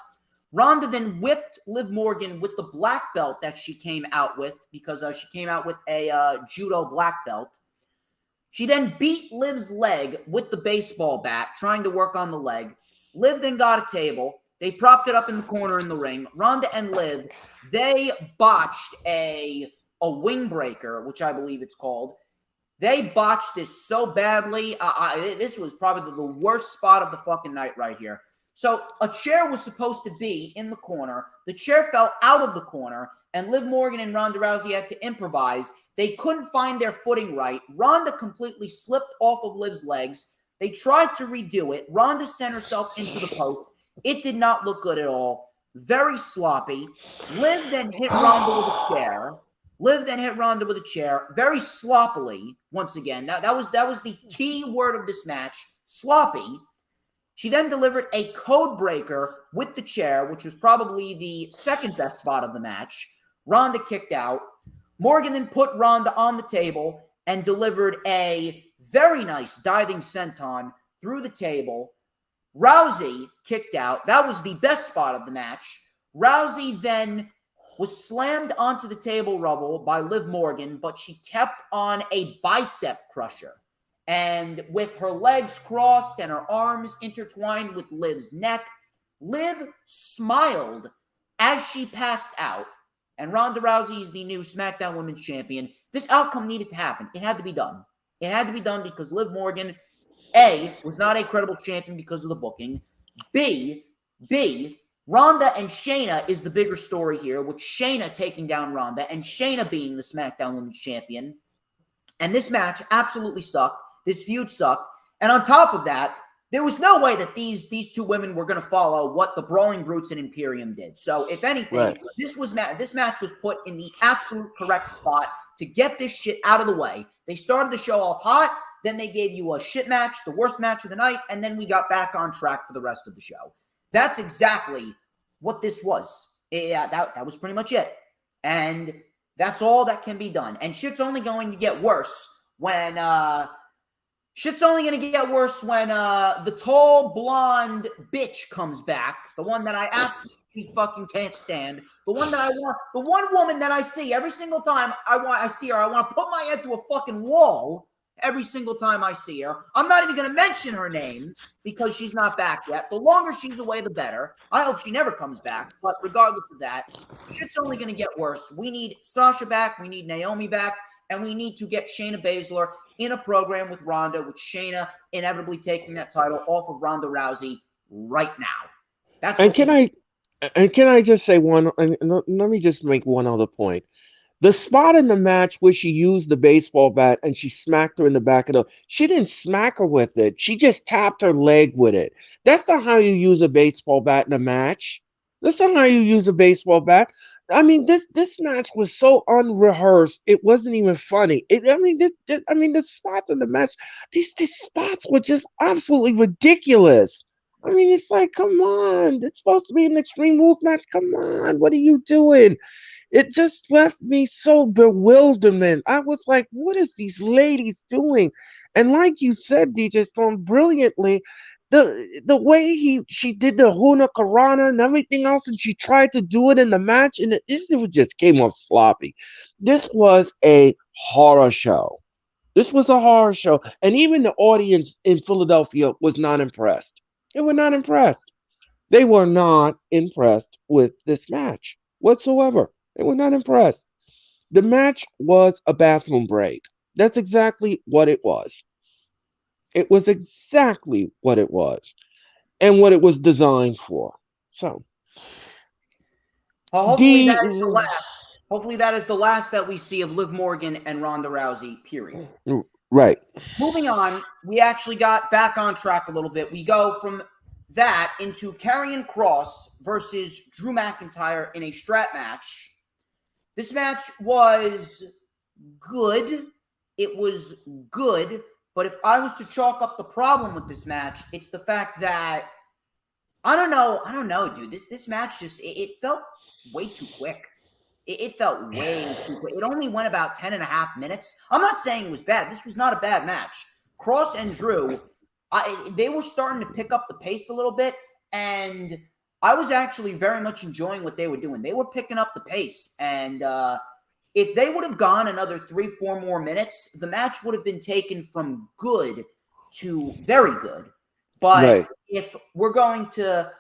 Speaker 2: Ronda then whipped Liv Morgan with the black belt that she came out with because she came out with a judo black belt. She then beat Liv's leg with the baseball bat, trying to work on the leg. Liv then got a table. They propped it up in the corner in the ring. Ronda and Liv, they botched a wing breaker, which I believe it's called. They botched this so badly. This was probably the worst spot of the fucking night right here. So a chair was supposed to be in the corner. The chair fell out of the corner, and Liv Morgan and Ronda Rousey had to improvise. They couldn't find their footing right. Ronda completely slipped off of Liv's legs. They tried to redo it. Ronda sent herself into the post. It did not look good at all. Very sloppy. Liv then hit Ronda with a chair. Very sloppily, once again. That was the key word of this match. Sloppy. She then delivered a code breaker with the chair, which was probably the second best spot of the match. Ronda kicked out. Morgan then put Ronda on the table and delivered a very nice diving senton through the table. Rousey kicked out. That was the best spot of the match. Rousey then was slammed onto the table rubble by Liv Morgan, but she kept on a bicep crusher. And with her legs crossed and her arms intertwined with Liv's neck, Liv smiled as she passed out. And Ronda Rousey is the new SmackDown Women's Champion. This outcome needed to happen. It had to be done. It had to be done because Liv Morgan, A, was not a credible champion because of the booking. B, Ronda and Shayna is the bigger story here, with Shayna taking down Ronda and Shayna being the SmackDown Women's Champion. And this match absolutely sucked. This feud sucked. And on top of that, there was no way that these two women were going to follow what the Brawling Brutes and Imperium did. So, if anything,
Speaker 3: Right.
Speaker 2: this match was put in the absolute correct spot to get this shit out of the way. They started the show off hot, then they gave you a shit match, the worst match of the night, and then we got back on track for the rest of the show. That's exactly what this was. Yeah, that was pretty much it. And that's all that can be done. And shit's only going to get worse when the tall blonde bitch comes back, the one that I absolutely fucking can't stand, the one that I want, the one woman that I see every single time I see her, I want to put my head through a fucking wall every single time I see her. I'm not even going to mention her name because she's not back yet. The longer she's away, the better. I hope she never comes back, but regardless of that, shit's only going to get worse. We need Sasha back, we need Naomi back, and we need to get Shayna Baszler in a program with Ronda, with Shayna inevitably taking that title off of Ronda Rousey right now. Can
Speaker 3: I just say one? And let me just make one other point. The spot in the match where she used the baseball bat and she smacked her in the back of the. She didn't smack her with it. She just tapped her leg with it. That's not how you use a baseball bat in a match. That's not how you use a baseball bat. I mean, this match was so unrehearsed. It wasn't even funny. The spots in the match, these spots were just absolutely ridiculous. I mean, it's like, come on. It's supposed to be an Extreme Rules match. Come on. What are you doing? It just left me so bewilderment. I was like, what is these ladies doing? And like you said, DJ Storm, brilliantly, the way she did the Huna Karana and everything else, and she tried to do it in the match, and it just came off sloppy. This was a horror show. This was a horror show. And even the audience in Philadelphia was not impressed. They were not impressed. They were not impressed with this match whatsoever. They were not impressed. The match was a bathroom break. That's exactly what it was. It was exactly what it was and what it was designed for. So,
Speaker 2: hopefully that is the last. Hopefully that is the last that we see of Liv Morgan and Ronda Rousey, period.
Speaker 3: Right.
Speaker 2: Moving on, we actually got back on track a little bit. We go from that into Karrion Kross versus Drew McIntyre in a strap match. This match was good. It was good. But if I was to chalk up the problem with this match, it's the fact that I don't know, dude. This match just it felt way too quick. It felt way too quick. It only went about 10 and a half minutes. I'm not saying it was bad. This was not a bad match. Kross and Drew, they were starting to pick up the pace a little bit, and I was actually very much enjoying what they were doing. They were picking up the pace, and if they would have gone another 3-4 more minutes, the match would have been taken from good to very good. But if we're going to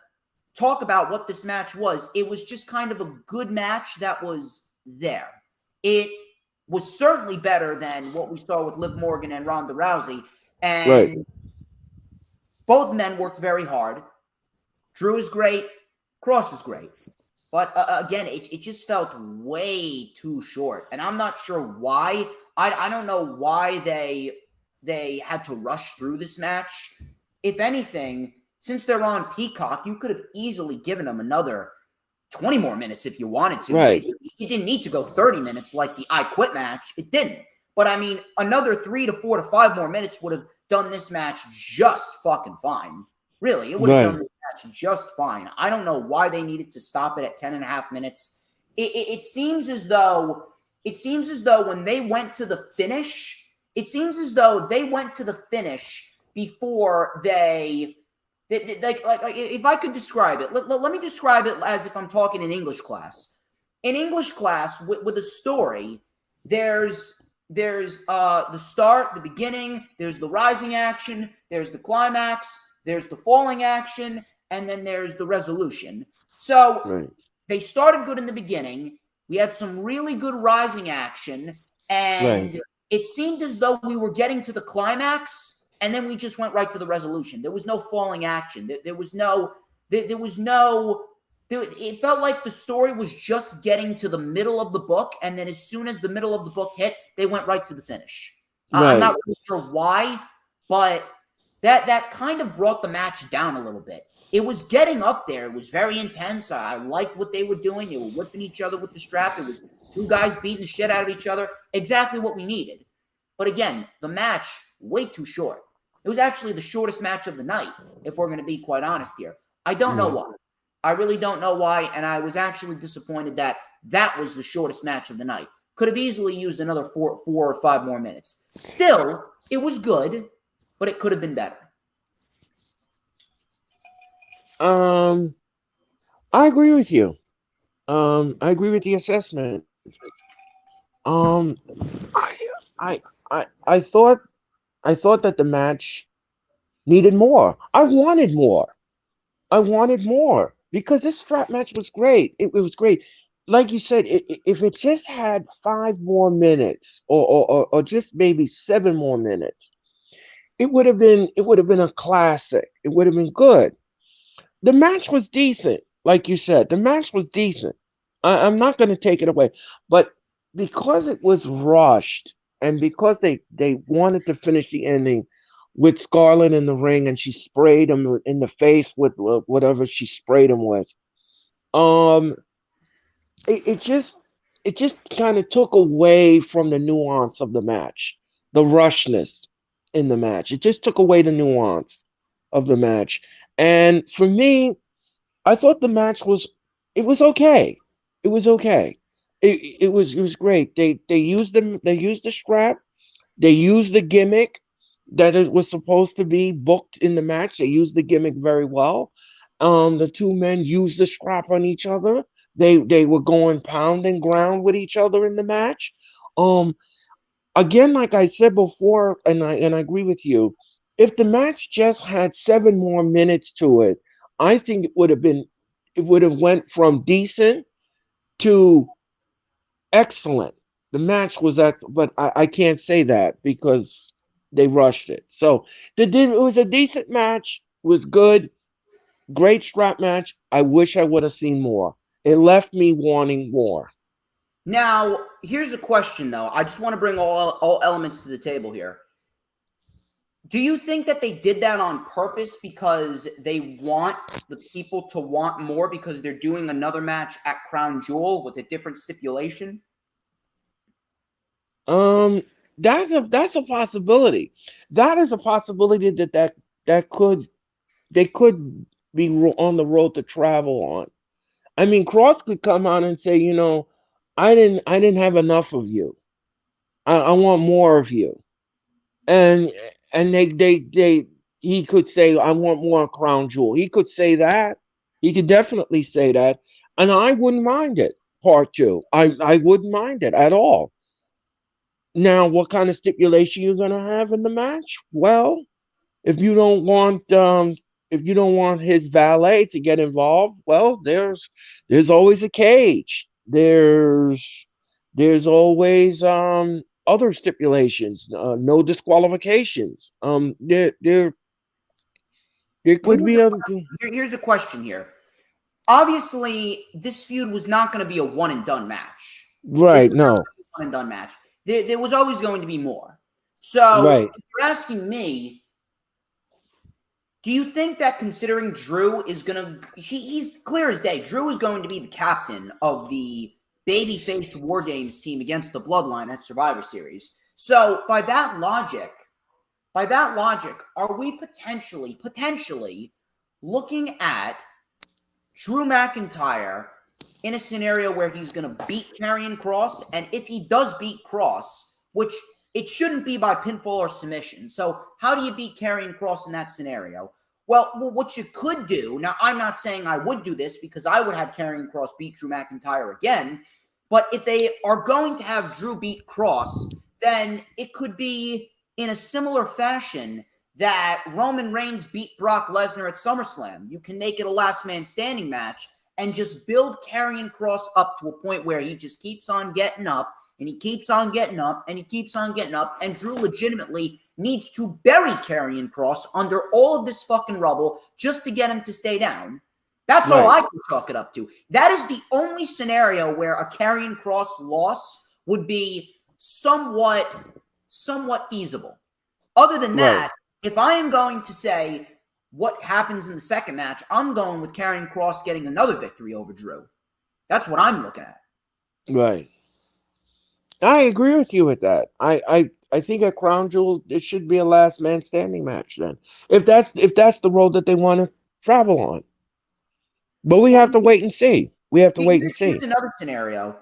Speaker 2: talk about what this match was, it was just kind of a good match that was there. It was certainly better than what we saw with Liv Morgan and Ronda Rousey. And
Speaker 3: Right.
Speaker 2: both men worked very hard. Drew is great. Cross is great. But again, it just felt way too short. And I'm not sure why. I don't know why they had to rush through this match. If anything, since they're on Peacock, you could have easily given them another 20 more minutes if you wanted to.
Speaker 3: Right.
Speaker 2: It didn't need to go 30 minutes like the I Quit match. It didn't. But I mean, another 3 to 4 to 5 more minutes would have done this match just fucking fine. Really, it would have done this match just fine. I don't know why they needed to stop it at 10 and a half minutes. It seems as though when they went to the finish, before they like if I could describe it, let me describe it as if I'm talking in English class. In English class, with a story, there's the start, the beginning, there's the rising action, there's the climax, there's the falling action, and then there's the resolution. So they started good in the beginning. We had some really good rising action, and it seemed as though we were getting to the climax, and then we just went right to the resolution. There was no falling action. It felt like the story was just getting to the middle of the book, and then as soon as the middle of the book hit, they went right to the finish. I'm not really sure why, but that kind of brought the match down a little bit. It was getting up there. It was very intense. I liked what they were doing. They were whipping each other with the strap. It was two guys beating the shit out of each other. Exactly what we needed. But again, the match, way too short. It was actually the shortest match of the night, if we're going to be quite honest here. I don't know why. I really don't know why, and I was actually disappointed that was the shortest match of the night. Could have easily used another 4 or 5 more minutes. Still, it was good, but it could have been better.
Speaker 3: I agree with you. I agree with the assessment. I I thought that the match needed more. I wanted more. I wanted more because this strap match was great. It was great. Like you said, if it just had 5 more minutes or just maybe 7 more minutes, it would have been a classic. It would have been good. The match was decent, like you said. The match was decent. I'm not going to take it away, but because it was rushed and because they wanted to finish the ending with Scarlett in the ring and she sprayed him in the face with whatever she sprayed him with, um, it just kind of took away from the nuance of the match, the rushness in the match. It just took away the nuance of the match, and for me, I thought the match was it was okay. It was okay. It was great. They used the scrap. They used the gimmick that it was supposed to be booked in the match. They used the gimmick very well. The two men used the scrap on each other. They were going pound and ground with each other in the match. Um, Again, like I said before, and I agree with you. If the match just had 7 more minutes to it, I think it would have went from decent to excellent. The match was but I can't say that because they rushed it. So it was a decent match. It was good, great strap match. I wish I would have seen more. It left me wanting more.
Speaker 2: Now, here's a question, though. I just want to bring all elements to the table here. Do you think that they did that on purpose because they want the people to want more because they're doing another match at Crown Jewel with a different stipulation?
Speaker 3: Um, that's a possibility. That is a possibility that could they could be on the road to travel on. I mean, Cross could come out and say, I didn't have enough of you. I want more of you. And they he could say, I want more Crown Jewel. He could say that. He could definitely say that. And I wouldn't mind it, part two. I wouldn't mind it at all. Now, what kind of stipulation you're gonna have in the match? Well, if you don't want his valet to get involved, well, there's always a cage. There's always other stipulations, no disqualifications. There
Speaker 2: Well,
Speaker 3: could be other.
Speaker 2: here's a question here. Obviously, this feud was not going to be a one and done match. This
Speaker 3: Right,
Speaker 2: was not
Speaker 3: no.
Speaker 2: going to be a one and done match. There was always going to be more. So,
Speaker 3: Right.
Speaker 2: if you're asking me, do you think that considering Drew is going to, he's clear as day, Drew is going to be the captain of the babyface War Games team against the Bloodline at Survivor Series. So, by that logic, are we potentially looking at Drew McIntyre in a scenario where he's going to beat Karrion Kross? And if he does beat Kross, which it shouldn't be by pinfall or submission. So how do you beat Karrion Kross in that scenario? Well, what you could do, now I'm not saying I would do this because I would have Karrion Kross beat Drew McIntyre again, but if they are going to have Drew beat Kross, then it could be in a similar fashion that Roman Reigns beat Brock Lesnar at SummerSlam. You can make it a last man standing match and just build Karrion Kross up to a point where he just keeps on getting up and he keeps on getting up and he keeps on getting up, and Drew legitimately needs to bury Karrion Kross under all of this fucking rubble just to get him to stay down. That's all I can chalk it up to. That is the only scenario where a Karrion Kross loss would be somewhat feasible. Other than that, if I am going to say what happens in the second match, I'm going with Karrion Kross getting another victory over Drew. That's what I'm looking at.
Speaker 3: Right. I agree with you with that. I think at Crown Jewel it should be a last man standing match then. If that's the road that they want to travel on. But we have to wait and see. We have to wait and see.
Speaker 2: Here's another scenario.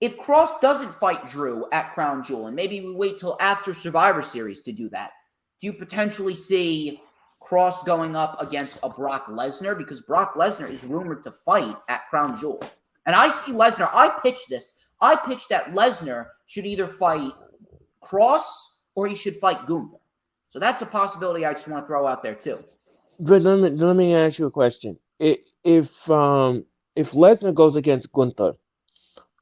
Speaker 2: If Kross doesn't fight Drew at Crown Jewel, and maybe we wait till after Survivor Series to do that, do you potentially see Kross going up against a Brock Lesnar? Because Brock Lesnar is rumored to fight at Crown Jewel. And I see Lesnar, I pitched that Lesnar should either fight Kross or he should fight Gunther. So that's a possibility I just want to throw out there too.
Speaker 3: But let me ask you a question. If Lesnar goes against Gunther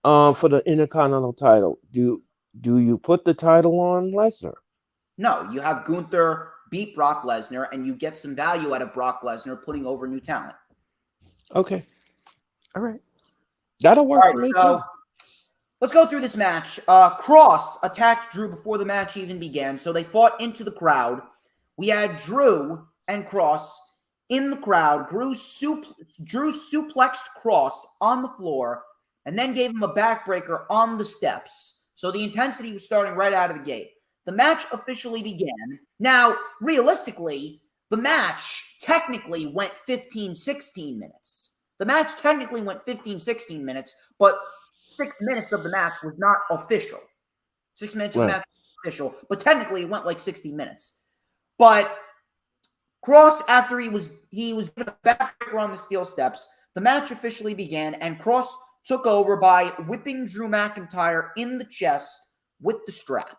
Speaker 3: for the Intercontinental title, do you put the title on Lesnar?
Speaker 2: No, you have Gunther beat Brock Lesnar, and you get some value out of Brock Lesnar putting over new talent.
Speaker 3: Okay. All right. That'll work for me too.
Speaker 2: Let's go through this match. Kross attacked Drew before the match even began, so they fought into the crowd. We had Drew and Kross in the crowd. Drew suplexed Kross on the floor and then gave him a backbreaker on the steps. So the intensity was starting right out of the gate. The match officially began. Now, realistically, the match technically went 15-16 minutes. The match technically went 15-16 minutes, but 6 minutes of the match was not official. 6 minutes of the match was official, but technically it went like 60 minutes. But Kross, after he was given a backbreaker on the steel steps, the match officially began, and Kross took over by whipping Drew McIntyre in the chest with the strap.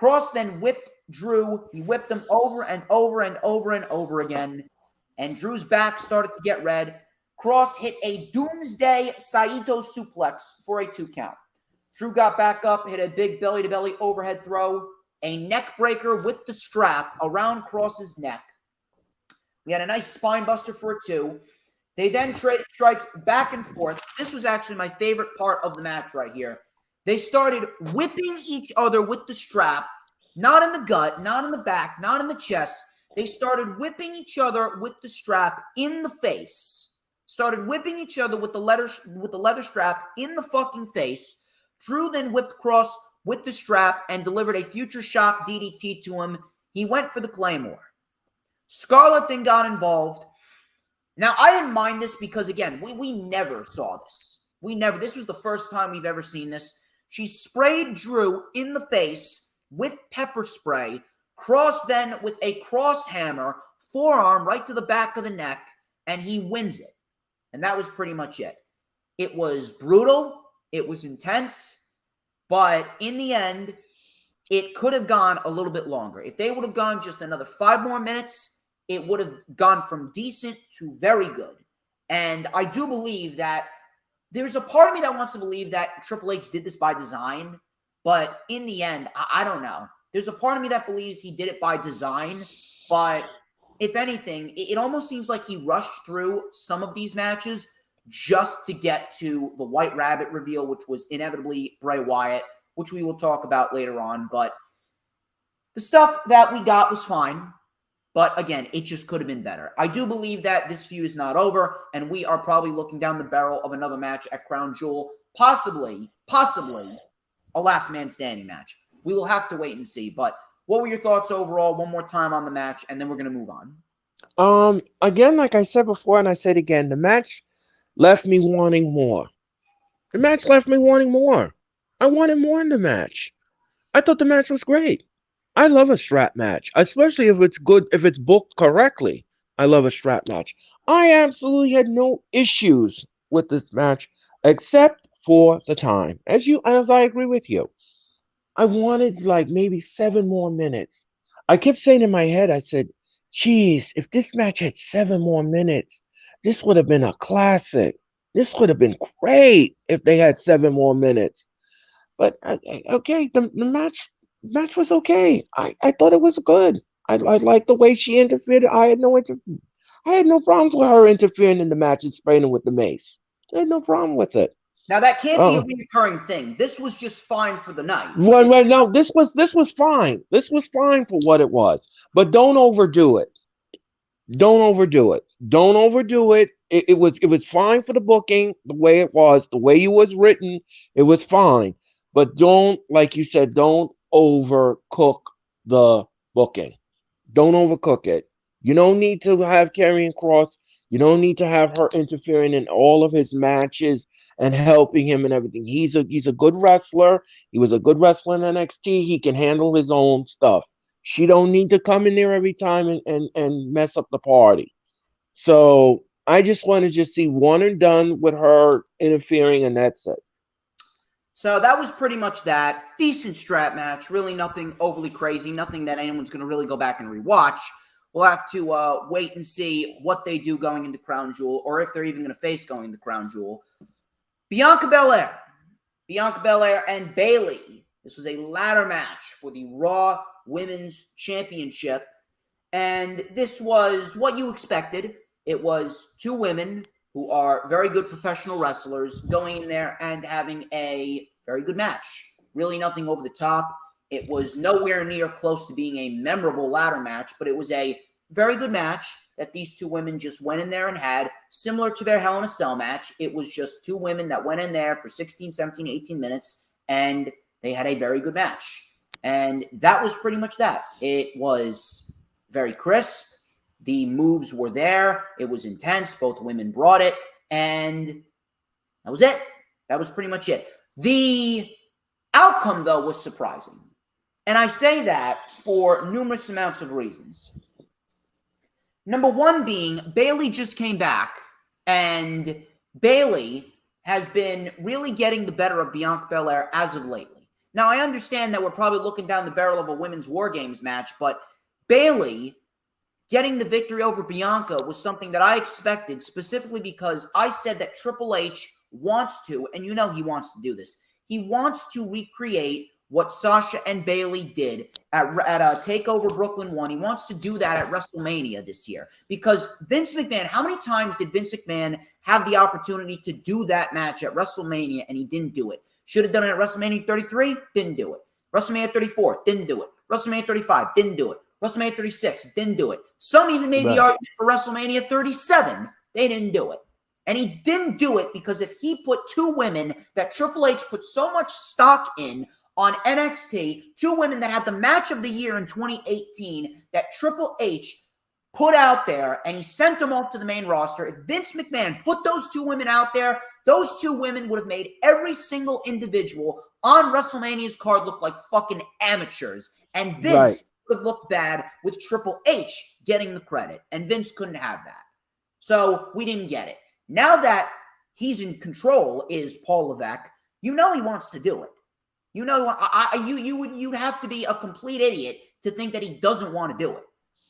Speaker 2: Kross then whipped Drew. He whipped him over and over and over and over again, and Drew's back started to get red. Kross hit a Doomsday Saito suplex for a 2 count. Drew got back up, hit a big belly-to-belly overhead throw, a neck breaker with the strap around Kross's neck. We had a nice spine buster for a 2. They then traded strikes back and forth. This was actually my favorite part of the match right here. They started whipping each other with the strap, not in the gut, not in the back, not in the chest. They started whipping each other with the strap in the face. Started whipping each other with the leather strap in the fucking face. Drew then whipped Kross with the strap and delivered a future shock DDT to him. He went for the Claymore. Scarlett then got involved. Now, I didn't mind this because, again, we never saw this. This was the first time we've ever seen this. She sprayed Drew in the face with pepper spray. Kross then with a cross hammer, forearm right to the back of the neck, and he wins it. And that was pretty much it. It was brutal. It was intense. But in the end, it could have gone a little bit longer. If they would have gone just another 5 more minutes, it would have gone from decent to very good. And I do believe that there's a part of me that wants to believe that Triple H did this by design, but in the end, I don't know. There's a part of me that believes he did it by design, but if anything, it almost seems like he rushed through some of these matches just to get to the White Rabbit reveal, which was inevitably Bray Wyatt, which we will talk about later on. But the stuff that we got was fine. But again, it just could have been better. I do believe that this feud is not over, and we are probably looking down the barrel of another match at Crown Jewel, possibly a last man standing match. We will have to wait and see. But what were your thoughts overall? One more time on the match, and then we're going to move on.
Speaker 3: Again, like I said before, and I said again, the match left me wanting more. The match left me wanting more. I wanted more in the match. I thought the match was great. I love a strap match, especially if it's good, if it's booked correctly. I love a strap match. I absolutely had no issues with this match, except for the time. As I agree with you. I wanted like maybe 7 more minutes. I kept saying in my head, I said, geez, if this match had 7 more minutes, this would have been a classic. This would have been great if they had 7 more minutes. But okay, the match was okay. I thought it was good. I liked the way she interfered. I had no problems with her interfering in the match and spraying with the mace. I had no problem with it.
Speaker 2: Now, that can't be a recurring thing. This was just fine for the night.
Speaker 3: Well, no, this was fine. This was fine for what it was. But don't overdo it. Don't overdo it. Don't overdo it. It was fine for the booking, the way it was, the way it was written. It was fine. But don't, like you said, don't overcook the booking. Don't overcook it. You don't need to have Karrion Kross. You don't need to have her interfering in all of his matches and helping him and everything. He's a good wrestler. He was a good wrestler in NXT. He can handle his own stuff. She don't need to come in there every time and mess up the party. So I just want to just see one and done with her interfering, and that's it.
Speaker 2: So that was pretty much that. Decent strap match. Really nothing overly crazy. Nothing that anyone's going to really go back and rewatch. We'll have to wait and see what they do going into Crown Jewel, or if they're even going to face going into Crown Jewel. Bianca Belair and Bayley. This was a ladder match for the Raw Women's Championship. And this was what you expected. It was 2 women who are very good professional wrestlers going in there and having a very good match. Really nothing over the top. It was nowhere near close to being a memorable ladder match, but it was a very good match that these 2 women just went in there and had, similar to their Hell in a Cell match. It was just 2 women that went in there for 16, 17, 18 minutes, and they had a very good match. And that was pretty much that. It was very crisp. The moves were there. It was intense. Both women brought it, and that was it. That was pretty much it. The outcome, though, was surprising. And I say that for numerous amounts of reasons. Number one being, Bayley just came back, and Bayley has been really getting the better of Bianca Belair as of lately. Now, I understand that we're probably looking down the barrel of a women's War Games match, but Bayley getting the victory over Bianca was something that I expected, specifically because I said that Triple H wants to, and you know he wants to do this, he wants to recreate what Sasha and Bayley did at TakeOver Brooklyn 1. He wants to do that at WrestleMania this year. Because Vince McMahon, how many times did Vince McMahon have the opportunity to do that match at WrestleMania and he didn't do it? Should have done it at WrestleMania 33, didn't do it. WrestleMania 34, didn't do it. WrestleMania 35, didn't do it. WrestleMania 36, didn't do it. Some even made the argument for WrestleMania 37, they didn't do it. And he didn't do it because if he put 2 women that Triple H put so much stock in on NXT, 2 women that had the match of the year in 2018 that Triple H put out there, and he sent them off to the main roster. If Vince McMahon put those 2 women out there, those 2 women would have made every single individual on WrestleMania's card look like fucking amateurs. And Vince would have looked bad with Triple H getting the credit. And Vince couldn't have that. So we didn't get it. Now that he's in control, is Paul Levesque, you know he wants to do it. You know, you'd have to be a complete idiot to think that he doesn't want to do it.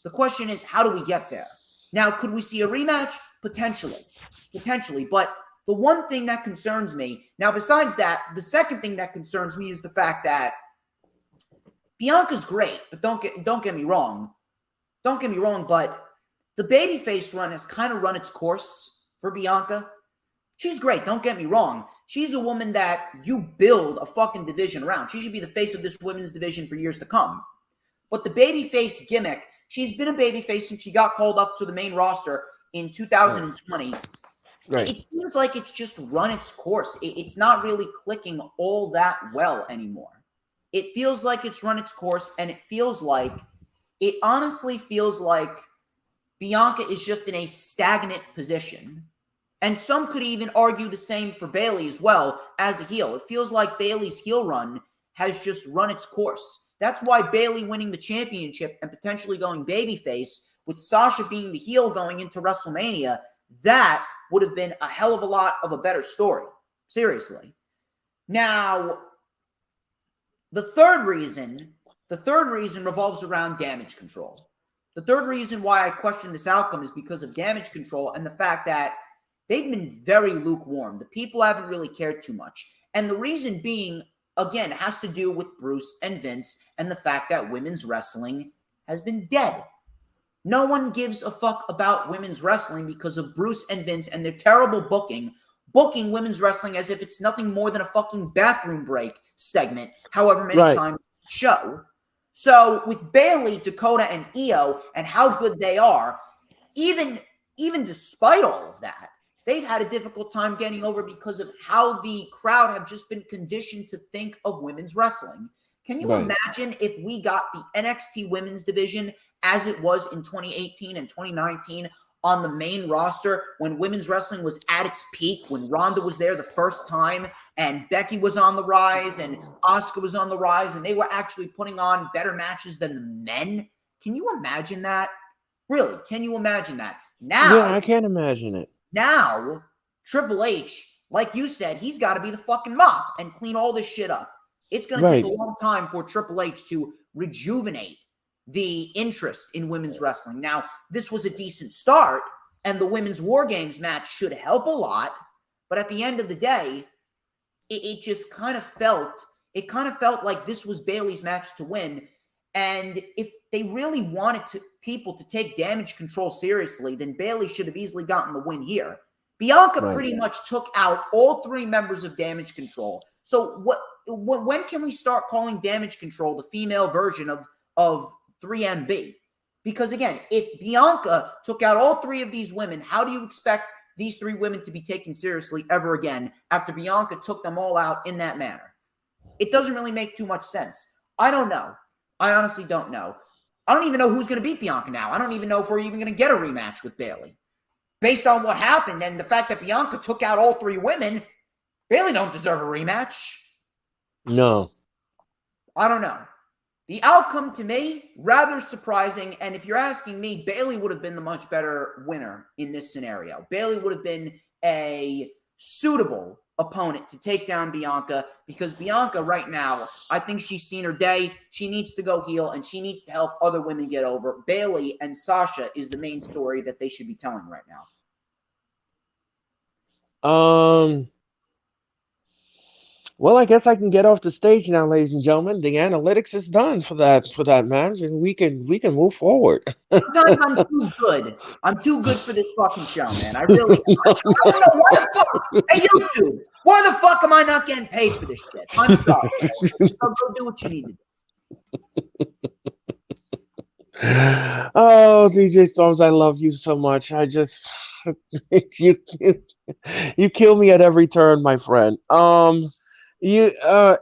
Speaker 2: The question is, how do we get there? Now, could we see a rematch? Potentially. But The one thing that concerns me, now besides that, the second thing that concerns me is the fact that Bianca's great, but don't get me wrong. Don't get me wrong, but the babyface run has kind of run its course for Bianca. She's great, don't get me wrong. She's a woman that you build a fucking division around. She should be the face of this women's division for years to come. But the babyface gimmick, she's been a babyface since she got called up to the main roster in 2020.
Speaker 3: Right.
Speaker 2: It seems like it's just run its course. It's not really clicking all that well anymore. It feels like it's run its course, and it honestly feels like Bianca is just in a stagnant position. And some could even argue the same for Bayley as well as a heel. It feels like Bayley's heel run has just run its course. That's why Bayley winning the championship and potentially going babyface with Sasha being the heel going into WrestleMania, that would have been a hell of a lot of a better story. Seriously. Now, the third reason revolves around damage control. The third reason why I question this outcome is because of damage control and the fact that they've been very lukewarm. The people haven't really cared too much. And the reason being, again, has to do with Bruce and Vince and the fact that women's wrestling has been dead. No one gives a fuck about women's wrestling because of Bruce and Vince and their terrible booking women's wrestling as if it's nothing more than a fucking bathroom break segment, however many times show. So with Bayley, Dakota, and Io and how good they are, even despite all of that, they've had a difficult time getting over because of how the crowd have just been conditioned to think of women's wrestling. Can you imagine if we got the NXT women's division as it was in 2018 and 2019 on the main roster when women's wrestling was at its peak, when Ronda was there the first time and Becky was on the rise and Asuka was on the rise and they were actually putting on better matches than the men? Can you imagine that? Really, can you imagine that? Now,
Speaker 3: yeah, I can't imagine it.
Speaker 2: Now, Triple H, like you said, he's got to be the fucking mop and clean all this shit up. It's going to take a long time for Triple H to rejuvenate the interest in women's wrestling. Now, this was a decent start, and the Women's War Games match should help a lot, but at the end of the day, it just kind of felt like this was Bayley's match to win. And if they really wanted people to take damage control seriously, then Bayley should have easily gotten the win here. Bianca pretty much took out all three members of damage control. So when can we start calling damage control the female version of 3MB? Because again, if Bianca took out all three of these women, how do you expect these three women to be taken seriously ever again after Bianca took them all out in that manner? It doesn't really make too much sense. I don't know. I honestly don't know. I don't even know who's going to beat Bianca now. I don't even know if we're even going to get a rematch with Bayley. Based on what happened and the fact that Bianca took out all three women, Bayley don't deserve a rematch.
Speaker 3: No.
Speaker 2: I don't know. The outcome to me, rather surprising. And if you're asking me, Bayley would have been the much better winner in this scenario. Bayley would have been a suitable opponent to take down Bianca because Bianca right now, I think she's seen her day. She needs to go heel and she needs to help other women get over. Bayley and Sasha is the main story that they should be telling right now.
Speaker 3: Well, I guess I can get off the stage now, ladies and gentlemen. The analytics is done for that match, and we can move forward.
Speaker 2: Sometimes I'm too good. I'm too good for this fucking show, man. I really am. I don't know why the fuck. Hey, YouTube, why the fuck am I not getting paid for this shit? I'm sorry. Go do what you need to do.
Speaker 3: Oh, DJ Storms, I love you so much. I just you kill me at every turn, my friend. Here's the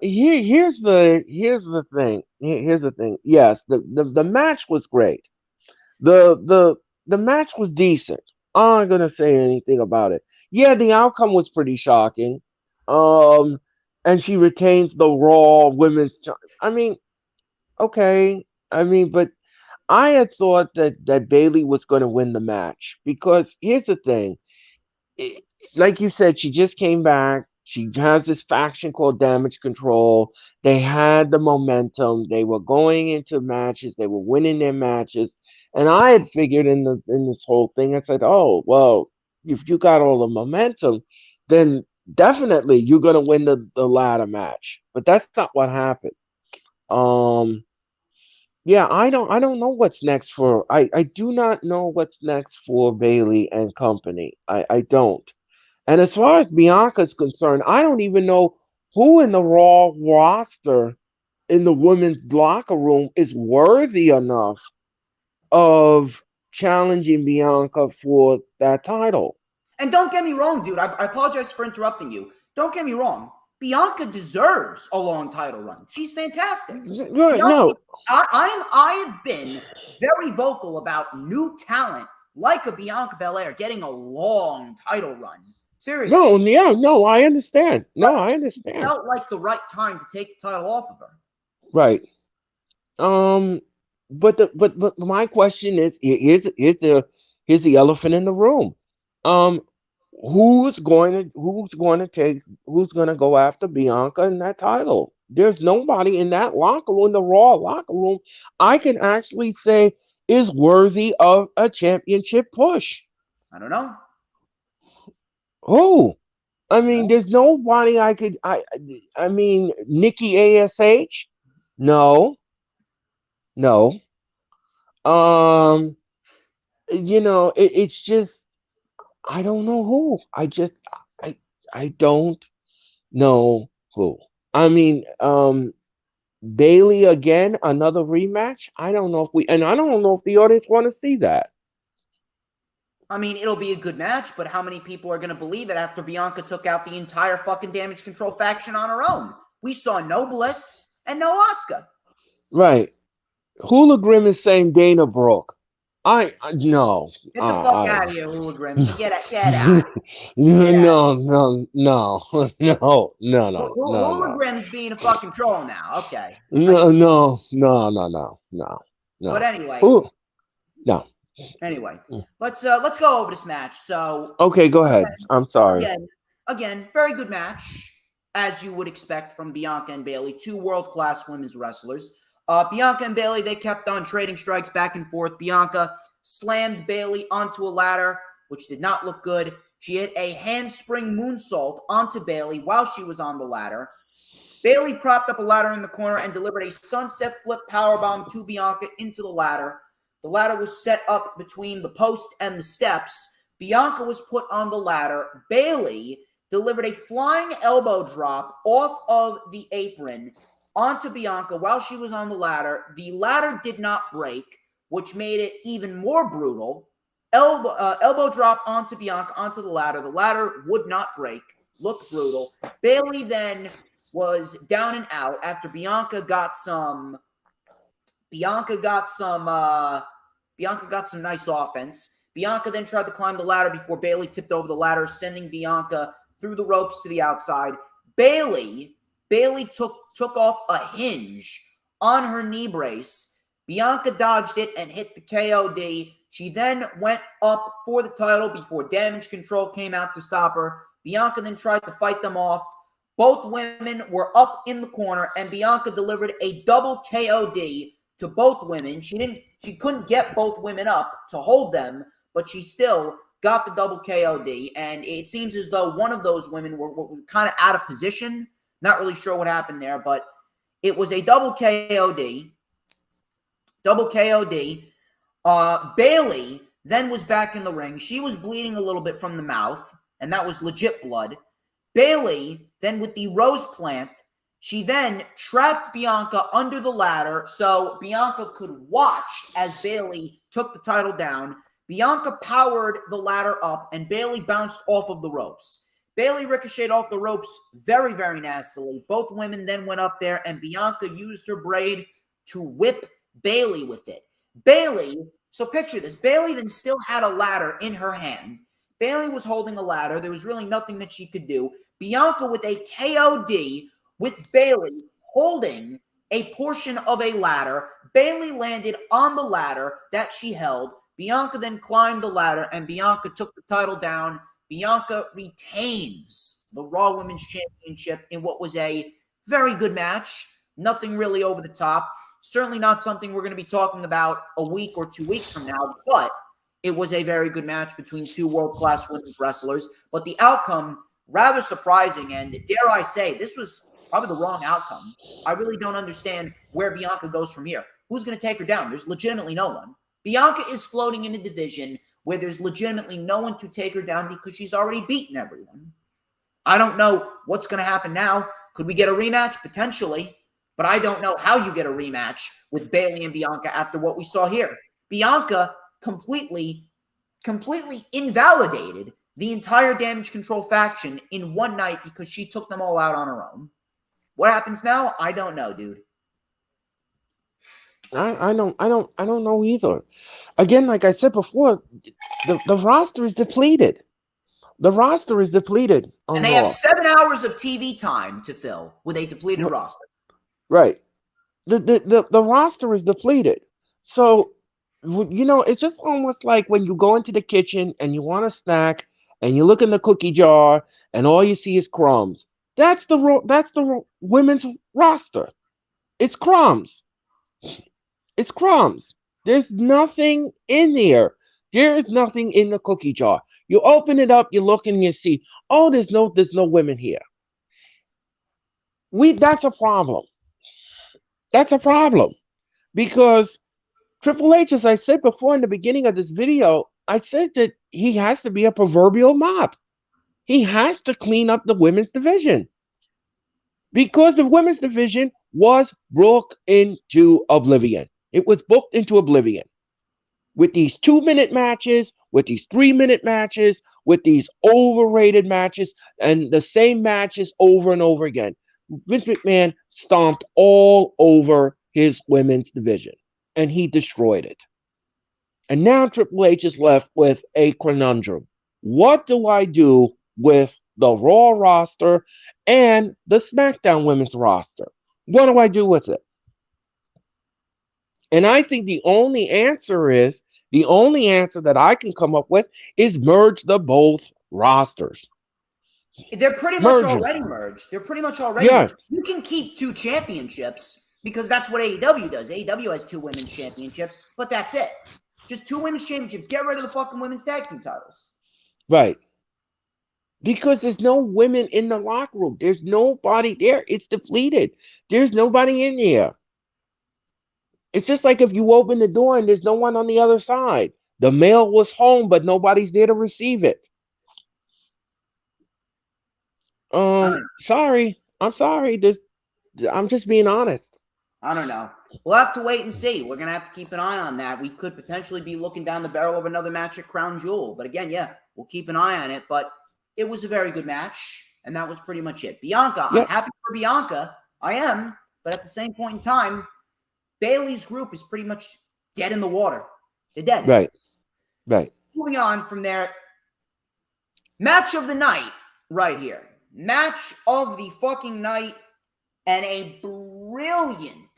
Speaker 3: thing. Here's the thing. Yes, the match was great. The match was decent. I'm not gonna say anything about it. Yeah, the outcome was pretty shocking. And she retains the Raw Women's. I mean, okay. But I had thought that Bayley was going to win the match because here's the thing. Like you said, she just came back. She has this faction called Damage Control. They had the momentum. They were going into matches. They were winning their matches. And I had figured in this whole thing, I said, oh, well, if you got all the momentum, then definitely you're gonna win the ladder match. But that's not what happened. Um, yeah, I don't know what's next for I do not know what's next for Bailey and company. I don't. And as far as Bianca's concerned, I don't even know who in the Raw roster in the women's locker room is worthy enough of challenging Bianca for that title.
Speaker 2: And don't get me wrong, dude. I apologize for interrupting you. Don't get me wrong. Bianca deserves a long title run. She's fantastic. Bianca,
Speaker 3: No,
Speaker 2: I have been very vocal about new talent like a Bianca Belair getting a long title run. Seriously.
Speaker 3: no, yeah, no, I understand. No, I
Speaker 2: It
Speaker 3: understand.
Speaker 2: felt like the right time to take the title off of her.
Speaker 3: Right. Um, but my question is, here's the elephant in the room. Um, who's going to go after Bianca in that title? There's nobody in that locker room, the Raw locker room, I can actually say is worthy of a championship push.
Speaker 2: I don't know.
Speaker 3: Who? I
Speaker 2: I don't
Speaker 3: mean,
Speaker 2: know.
Speaker 3: there's nobody I mean, Nikki ASH? No, no. Um, it's just I don't know who. I I don't know who. I mean, Bailey again, another rematch. I don't know if the audience want to see that.
Speaker 2: I mean, it'll be a good match, but how many people are going to believe it after Bianca took out the entire fucking Damage Control faction on her own? We saw no Bliss and no Asuka.
Speaker 3: Right. Hula Grim is saying Dana Brooke. I no.
Speaker 2: Get the fuck
Speaker 3: I
Speaker 2: out of here, Hula Grim. Get out.
Speaker 3: no,
Speaker 2: Get out.
Speaker 3: no, no, no, no, no, no, no,
Speaker 2: Hula
Speaker 3: no.
Speaker 2: Grim's being a fucking troll now. Okay. I
Speaker 3: No,
Speaker 2: see.
Speaker 3: no, no, no, no, no,
Speaker 2: But
Speaker 3: no.
Speaker 2: anyway,
Speaker 3: Who? No.
Speaker 2: let's go over this match. So
Speaker 3: Okay, go ahead. I'm sorry.
Speaker 2: again, very good match, as you would expect from Bianca and Bailey, two world-class women's wrestlers. Bianca and Bailey, they kept on trading strikes back and forth. Bianca slammed Bailey onto a ladder, which did not look good. She hit a handspring moonsault onto Bailey while she was on the ladder. Bailey propped up a ladder in the corner and delivered a sunset flip powerbomb to Bianca into the ladder. The ladder was set up between the post and the steps. Bianca was put on the ladder. Bailey delivered a flying elbow drop off of the apron onto Bianca while she was on the ladder. The ladder did not break, which made it even more brutal. Elbow drop onto Bianca onto the ladder. The ladder would not break. Looked brutal. Bailey then was down and out after Bianca got some nice offense. Bianca then tried to climb the ladder before Bailey tipped over the ladder, sending Bianca through the ropes to the outside. Bailey took off a hinge on her knee brace. Bianca dodged it and hit the KOD. She then went up for the title before Damage Control came out to stop her. Bianca then tried to fight them off. Both women were up in the corner, and Bianca delivered a double KOD to both women. She couldn't get both women up to hold them, but she still got the double KOD, and it seems as though one of those women were kind of out of position. Not really sure what happened there, but it was a double KOD. Double KOD. Bailey then was back in the ring. She was bleeding a little bit from the mouth, and that was legit blood. Bailey, then with the rose plant, she then trapped Bianca under the ladder so Bianca could watch as Bailey took the title down. Bianca powered the ladder up, and Bailey bounced off of the ropes. Bailey ricocheted off the ropes very, very nastily. Both women then went up there, and Bianca used her braid to whip Bailey with it. So picture this. Bailey then still had a ladder in her hand. Bailey was holding a ladder. There was really nothing that she could do. Bianca with a KOD with Bailey holding a portion of a ladder. Bailey landed on the ladder that she held. Bianca then climbed the ladder, and Bianca took the title down. Bianca retains the Raw Women's Championship in what was a very good match. Nothing really over the top. Certainly not something we're going to be talking about a week or 2 weeks from now, but it was a very good match between two world-class women's wrestlers. But the outcome rather surprising. And dare I say, this was probably the wrong outcome. I really don't understand where Bianca goes from here. Who's going to take her down? There's legitimately no one. Bianca is floating in a division where there's legitimately no one to take her down because she's already beaten everyone. I don't know what's going to happen now. Could we get a rematch? Potentially. But I don't know how you get a rematch with Bayley and Bianca after what we saw here. Bianca completely invalidated the entire Damage Control faction in one night because she took them all out on her own. What happens now? I don't know, dude.
Speaker 3: I don't know either. Again, like I said before, the roster is depleted. The roster is depleted.
Speaker 2: And they have 7 hours of TV time to fill with a depleted roster.
Speaker 3: Right. The roster is depleted. So, it's just almost like when you go into the kitchen and you want a snack and you look in the cookie jar and all you see is crumbs. That's the women's roster. It's crumbs. It's crumbs. There's nothing in there. There is nothing in the cookie jar. You open it up, you look and you see, oh, there's no women here. That's a problem. That's a problem. Because Triple H, as I said before in the beginning of this video, I said that he has to be a proverbial mop. He has to clean up the women's division. Because the women's division was booked into oblivion. It was booked into oblivion. With these 2-minute matches, with these 3-minute matches, with these overrated matches, and the same matches over and over again. Vince McMahon stomped all over his women's division, and he destroyed it. And now Triple H is left with a conundrum. What do I do with the Raw roster and the SmackDown women's roster? What do I do with it? And I think the only answer that I can come up with is merge the both rosters.
Speaker 2: They're pretty much already merged. Merged. You can keep 2 championships because that's what AEW does. AEW has 2 women's championships, but that's it. Just 2 women's championships. Get rid of the fucking women's tag team titles.
Speaker 3: Right. Because there's no women in the locker room. There's nobody there. It's depleted. There's nobody in there. It's just like if you open the door and there's no one on the other side. The mail was home, but nobody's there to receive it. Sorry. I'm sorry. I'm just being honest.
Speaker 2: I don't know. We'll have to wait and see. We're going to have to keep an eye on that. We could potentially be looking down the barrel of another match at Crown Jewel. But again, yeah, we'll keep an eye on it. But it was a very good match, and that was pretty much it. Bianca, I'm happy for Bianca. I am. But at the same point in time, Bayley's group is pretty much dead in the water. They're dead.
Speaker 3: Right.
Speaker 2: Moving on from there, match of the night right here. Match of the fucking night, and a brilliant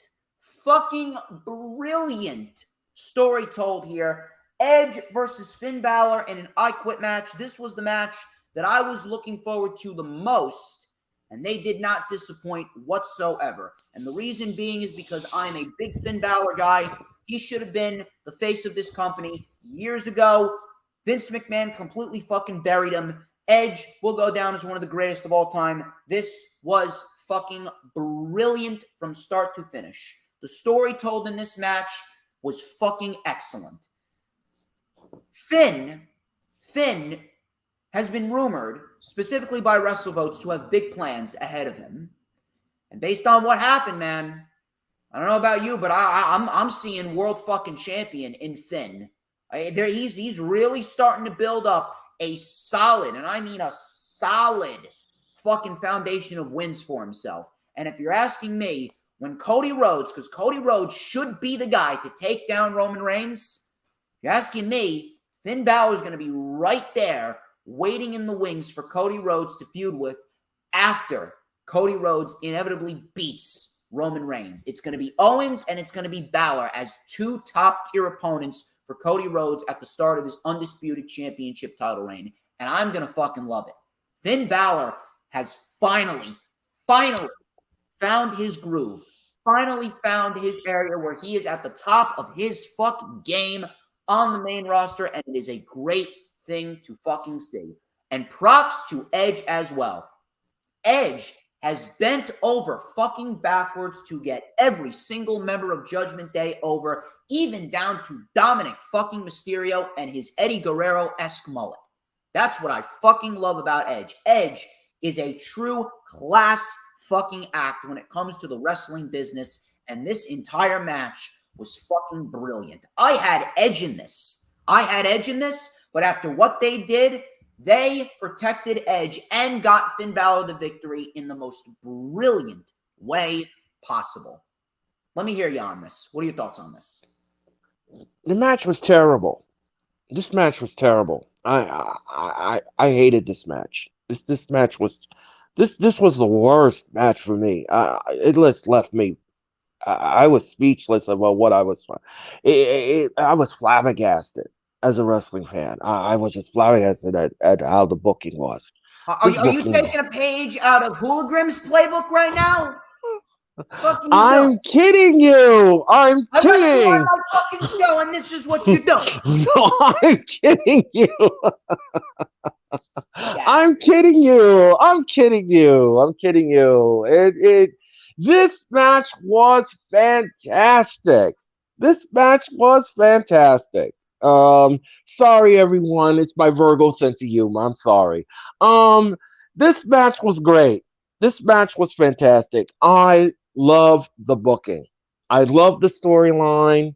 Speaker 2: story told here. Edge versus Finn Balor in an I Quit match. This was the match that I was looking forward to the most, and they did not disappoint whatsoever. And the reason being is because I'm a big Finn Balor guy. He should have been the face of this company years ago. Vince McMahon completely fucking buried him. Edge will go down as one of the greatest of all time. This was fucking brilliant from start to finish. The story told in this match was fucking excellent. Finn has been rumored, specifically by WrestleVotes, to have big plans ahead of him. And based on what happened, man, I don't know about you, but I'm seeing world fucking champion in Finn. He's really starting to build up a solid, and I mean a solid fucking foundation of wins for himself. And if you're asking me, when Cody Rhodes, because Cody Rhodes should be the guy to take down Roman Reigns, if you're asking me, Finn Balor is going to be right there waiting in the wings for Cody Rhodes to feud with after Cody Rhodes inevitably beats Roman Reigns. It's going to be Owens and it's going to be Balor as 2 top-tier opponents for Cody Rhodes at the start of his undisputed championship title reign. And I'm going to fucking love it. Finn Balor has finally found his groove. Finally found his area where he is at the top of his fucking game on the main roster. And it is a great thing to fucking see. And props to Edge as well. Edge has bent over fucking backwards to get every single member of Judgment Day over, even down to Dominic fucking Mysterio and his Eddie Guerrero-esque mullet. That's what I fucking love about Edge. Edge is a true class fucking act when it comes to the wrestling business, and this entire match was fucking brilliant. I had Edge in this, but after what they did, they protected Edge and got Finn Balor the victory in the most brilliant way possible. Let me hear you on this. What are your thoughts on this?
Speaker 3: The match was terrible. This match was terrible. I hated this match. This match was this was the worst match for me. It just left me. I was speechless about what I was. I was flabbergasted as a wrestling fan. I was just flabbergasted at how the booking was.
Speaker 2: Are you taking a page out of Hoolagrim's playbook right now? Fucking
Speaker 3: I'm kidding you. I'm
Speaker 2: I let you
Speaker 3: kidding.
Speaker 2: on my fucking show, and this is what you do.
Speaker 3: No, I'm kidding you.
Speaker 2: Yeah.
Speaker 3: I'm kidding you. I'm kidding you. I'm kidding you. This match was fantastic. This match was fantastic. Sorry everyone, it's my Virgo sense of humor. I'm sorry. This match was great. This match was fantastic. I love the booking. I love the storyline.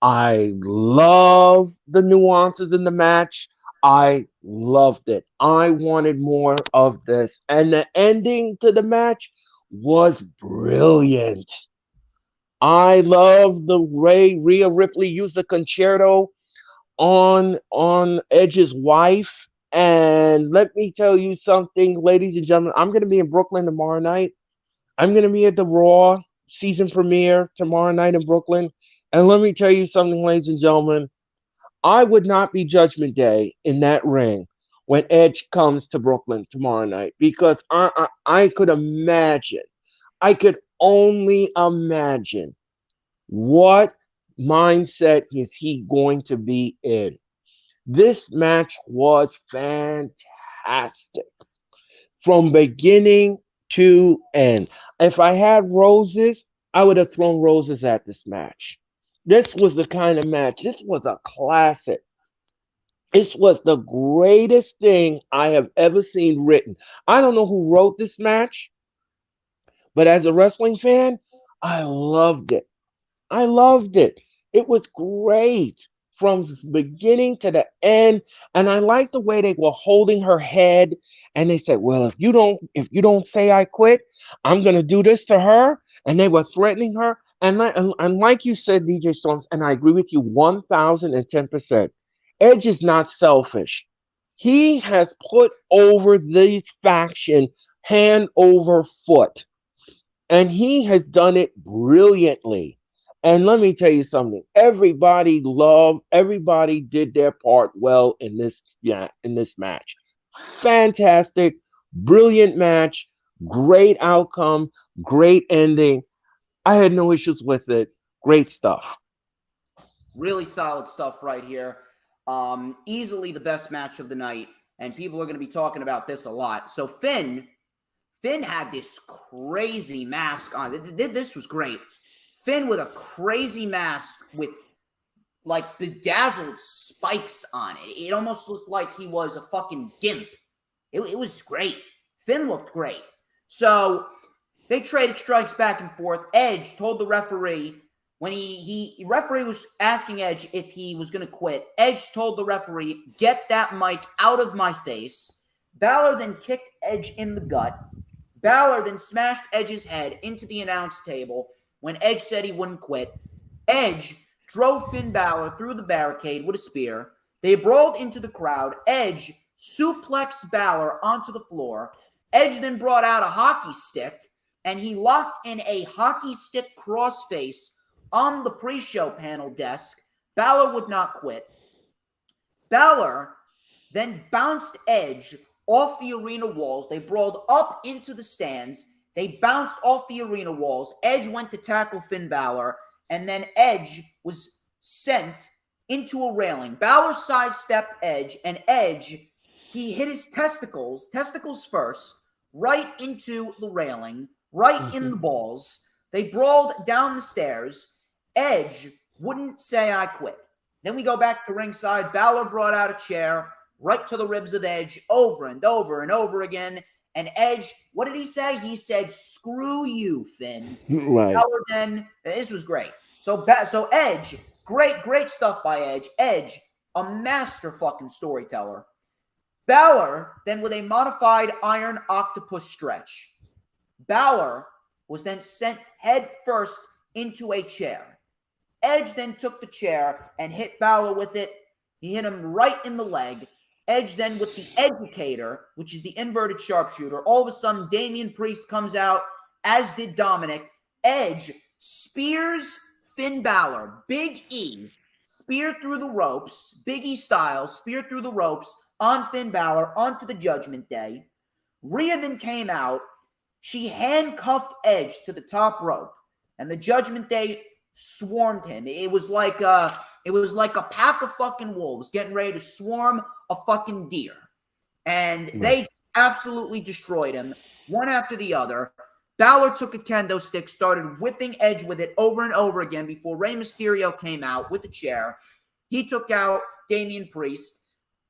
Speaker 3: I love the nuances in the match. I loved it. I wanted more of this. And the ending to the match was brilliant. I love the way Rhea Ripley used the concerto on Edge's wife. And let me tell you something, ladies and gentlemen. I'm going to be in Brooklyn tomorrow night. I'm going to be at the Raw season premiere tomorrow night in Brooklyn. And let me tell you something, ladies and gentlemen. I would not be Judgment Day in that ring when Edge comes to Brooklyn tomorrow night, because I could imagine, I could only imagine what mindset is he going to be in. This match was fantastic from beginning to end. If I had roses, I would have thrown roses at this match. This was the kind of match. This was a classic. This was the greatest thing I have ever seen written. I don't know who wrote this match, but as a wrestling fan, I loved it. I loved it. It was great from beginning to the end, and I liked the way they were holding her head. And they said, "Well, if you don't say I quit, I'm gonna do this to her." And they were threatening her. And like you said, DJ Storms, and I agree with you 1010%. Edge is not selfish. He has put over this faction hand over foot, and he has done it brilliantly. And let me tell you something. Everybody did their part well in this match. Fantastic, brilliant match, great outcome, great ending. I had no issues with it. Great stuff.
Speaker 2: Really solid stuff right here. Easily the best match of the night, and people are going to be talking about this a lot. So Finn had this crazy mask on. This was great. Finn with a crazy mask with like bedazzled spikes on it. It almost looked like he was a fucking gimp. It was great. Finn looked great. So they traded strikes back and forth. Edge told the referee when referee was asking Edge if he was going to quit. Edge told the referee, "Get that mic out of my face." Balor then kicked Edge in the gut. Balor then smashed Edge's head into the announce table when Edge said he wouldn't quit. Edge drove Finn Balor through the barricade with a spear. They brawled into the crowd. Edge suplexed Balor onto the floor. Edge then brought out a hockey stick, and he locked in a hockey stick crossface on the pre-show panel desk. Balor would not quit. Balor then bounced Edge off the arena walls. They brawled up into the stands. They bounced off the arena walls. Edge went to tackle Finn Balor, and then Edge was sent into a railing. Balor sidestepped Edge, and Edge, he hit his testicles first, right into the railing, right in the balls. They brawled down the stairs. Edge wouldn't say I quit. Then we go back to ringside. Balor brought out a chair right to the ribs of Edge over and over and over again. And Edge, what did he say? He said, "Screw you, Finn."
Speaker 3: Right.
Speaker 2: Balor then, this was great. So Edge, great stuff by Edge. Edge, a master fucking storyteller. Balor then with a modified iron octopus stretch. Balor was then sent head first into a chair. Edge then took the chair and hit Balor with it. He hit him right in the leg. Edge then with the educator, which is the inverted sharpshooter. All of a sudden, Damian Priest comes out, as did Dominic. Edge spears Finn Balor. Big E spear through the ropes. Big E style, spear through the ropes on Finn Balor onto the Judgment Day. Rhea then came out. She handcuffed Edge to the top rope, and the Judgment Day swarmed him. It was like a pack of fucking wolves getting ready to swarm a fucking deer. And they absolutely destroyed him, one after the other. Balor took a kendo stick, started whipping Edge with it over and over again before Rey Mysterio came out with the chair. He took out Damian Priest.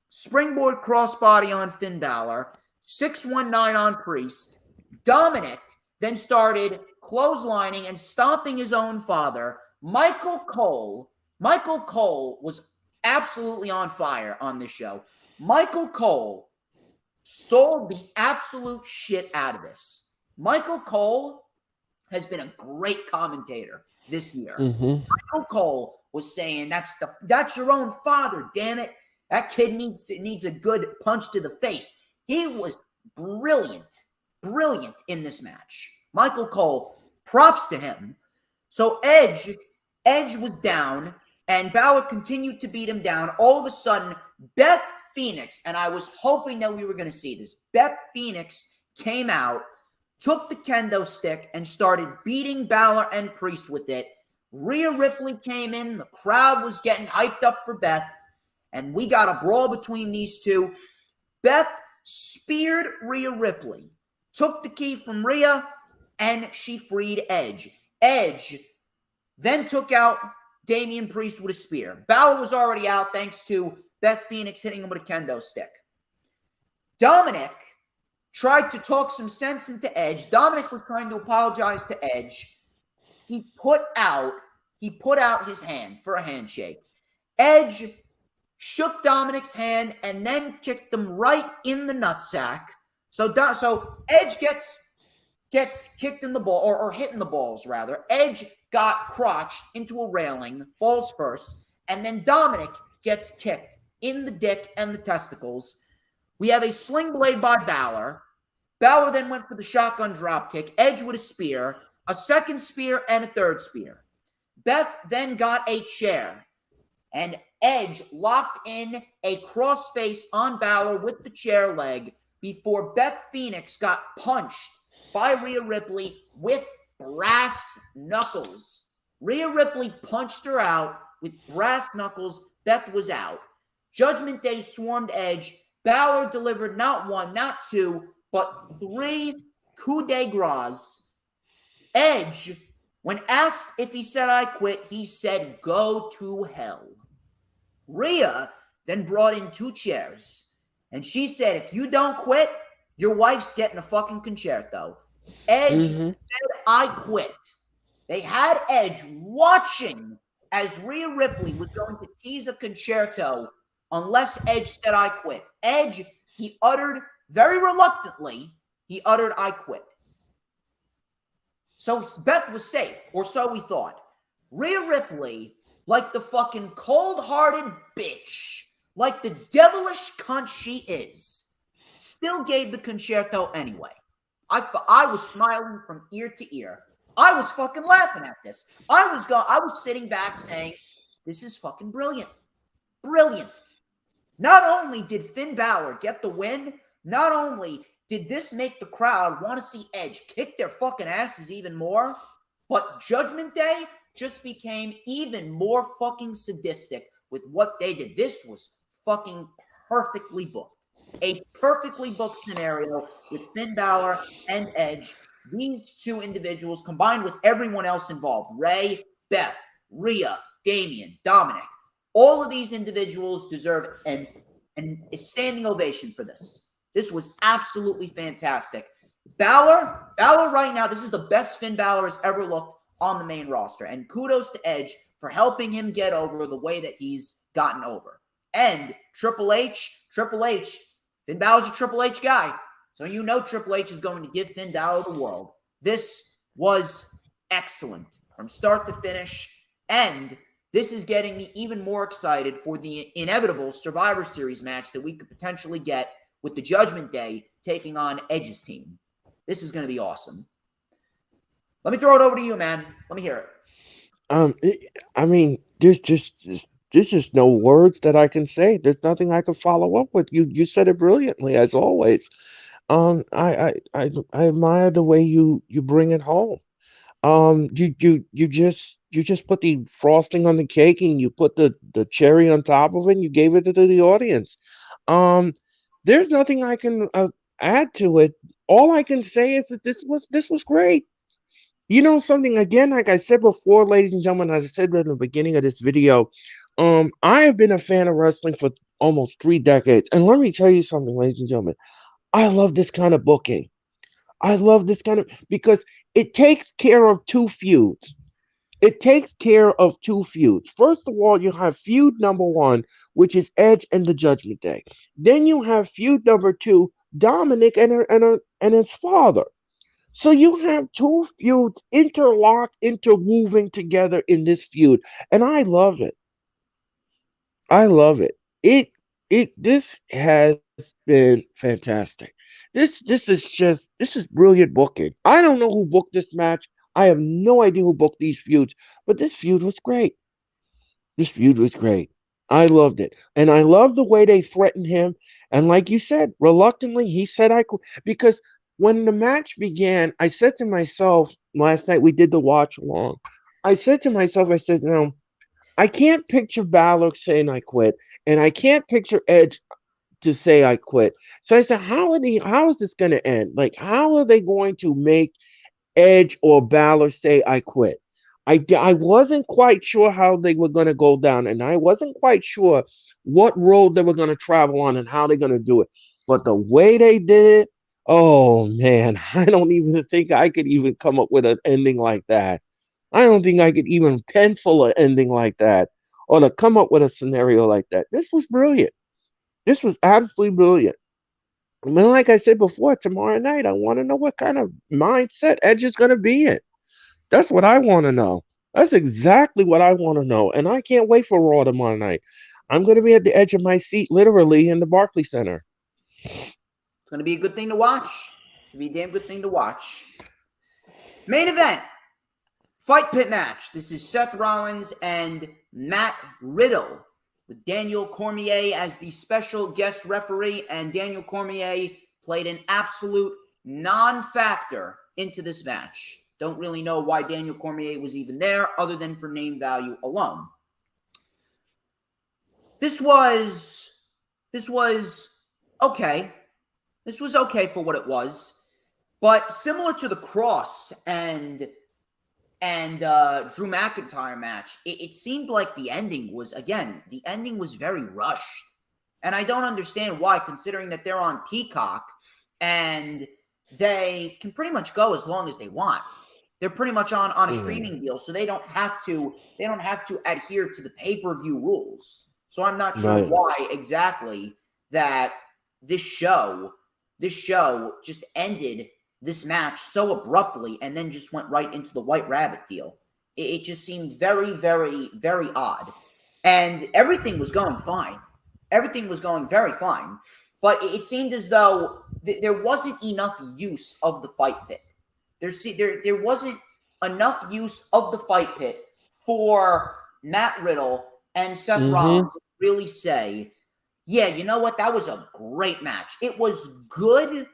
Speaker 2: Springboard crossbody on Finn Balor. 619 on Priest. Dominic then started clotheslining and stomping his own father. Michael Cole was absolutely on fire on this show. Michael Cole sold the absolute shit out of this. Michael Cole has been a great commentator this year. Michael Cole was saying, that's your own father, damn it. That kid needs a good punch to the face. He was brilliant in this match. Michael Cole, props to him. So Edge was down, and Balor continued to beat him down. All of a sudden, Beth Phoenix, and I was hoping that we were going to see this, Beth Phoenix came out, took the kendo stick, and started beating Balor and Priest with it. Rhea Ripley came in. The crowd was getting hyped up for Beth, and we got a brawl between these two. Beth speared Rhea Ripley, took the key from Rhea, and she freed Edge. Edge then took out Damian Priest with a spear. Balor was already out thanks to Beth Phoenix hitting him with a kendo stick. Dominic tried to talk some sense into Edge. Dominic was trying to apologize to Edge. He put out his hand for a handshake. Edge shook Dominic's hand and then kicked him right in the nutsack. So Edge gets kicked in the ball, or hit in the balls, rather. Edge got crotched into a railing, balls first, and then Dominic gets kicked in the dick and the testicles. We have a sling blade by Balor. Balor then went for the shotgun dropkick. Edge with a spear, a second spear, and a third spear. Beth then got a chair, and Edge locked in a crossface on Balor with the chair leg before Beth Phoenix got punched by Rhea Ripley with brass knuckles. Rhea Ripley punched her out with brass knuckles. Beth was out. Judgment Day swarmed Edge. Balor delivered not one, not two, but 3 coup de grace. Edge, when asked if he said I quit, he said go to hell. Rhea then brought in 2 chairs, and she said if you don't quit, your wife's getting a fucking concerto. Edge said I quit. They had Edge watching as Rhea Ripley was going to tease a concerto unless Edge said I quit. Edge, he uttered very reluctantly, I quit. So Beth was safe, or so we thought. Rhea Ripley, like the fucking cold-hearted bitch, like the devilish cunt she is, still gave the concerto anyway. I was smiling from ear to ear. I was fucking laughing at this. I was sitting back saying, this is fucking brilliant. Brilliant. Not only did Finn Balor get the win, not only did this make the crowd want to see Edge kick their fucking asses even more, but Judgment Day just became even more fucking sadistic with what they did. This was fucking perfectly booked. A perfectly booked scenario with Finn Balor and Edge. These two individuals combined with everyone else involved, Ray, Beth, Rhea, Damian, Dominic. All of these individuals deserve a standing ovation for this. This was absolutely fantastic. Balor right now, this is the best Finn Balor has ever looked on the main roster. And kudos to Edge for helping him get over the way that he's gotten over. And Triple H, Finn Balor's a Triple H guy. So you know Triple H is going to give Finn Balor the world. This was excellent from start to finish. And this is getting me even more excited for the inevitable Survivor Series match that we could potentially get with the Judgment Day taking on Edge's team. This is going to be awesome. Let me throw it over to you, man. Let me hear it.
Speaker 3: I mean, there's just no words that I can say. There's nothing I can follow up with. You said it brilliantly as always. I admire the way you bring it home. You just put the frosting on the cake and you put the cherry on top of it and you gave it to the audience. Um, there's nothing I can add to it. All I can say is that this was great. You know something again, like I said before, ladies and gentlemen, as I said in the beginning of this video, I have been a fan of wrestling for almost 3 decades, and let me tell you something, ladies and gentlemen, I love this kind of booking. I love this kind of because it takes care of two feuds. It takes care of two feuds. First of all, you have feud number one, which is Edge and the Judgment Day. Then you have feud number two, Dominic and his father. So you have two feuds interlocked, interweaving together in this feud, and I love it. I love it. This has been fantastic. This is brilliant booking. I don't know who booked this match. I have no idea who booked these feuds, but this feud was great. This feud was great. I loved it. And I love the way they threatened him. And like you said, reluctantly, he said, I could. Because when the match began, I said to myself, last night we did the watch along. I said to myself, I said, no, I can't picture Balor saying I quit. And I can't picture Edge to say I quit. So I said, how is this going to end? Like, how are they going to make Edge or Balor say I quit? I wasn't quite sure how they were going to go down, and I wasn't quite sure what road they were going to travel on and how they're going to do it. But the way they did it, oh man, I don't even think I could even come up with an ending like that. I don't think I could even pencil an ending like that or to come up with a scenario like that. This was brilliant. This was absolutely brilliant. I mean, like I said before, tomorrow night, I want to know what kind of mindset Edge is going to be in. That's what I want to know. That's exactly what I want to know. And I can't wait for Raw tomorrow night. I'm going to be at the edge of my seat, literally, in the Barclays Center.
Speaker 2: It's going to be a good thing to watch. It's going to be a damn good thing to watch. Main event. Fight pit match. This is Seth Rollins and Matt Riddle with Daniel Cormier as the special guest referee. And Daniel Cormier played an absolute non-factor into this match. Don't really know why Daniel Cormier was even there other than for name value alone. This was okay. This was okay for what it was. But similar to the Cross and Drew McIntyre match, it seemed like the ending was very rushed. And I don't understand why, considering that they're on Peacock and they can pretty much go as long as they want. They're pretty much on a streaming deal, so they don't have to adhere to the pay-per-view rules. So I'm not sure why exactly that this show just ended this match so abruptly and then just went right into the White Rabbit deal. It just seemed very, very, very odd. And everything was going fine. Everything was going very fine. But it seemed as though there wasn't enough use of the fight pit. There wasn't enough use of the fight pit for Matt Riddle and Seth Rollins to really say, yeah, you know what? That was a great match. It was good.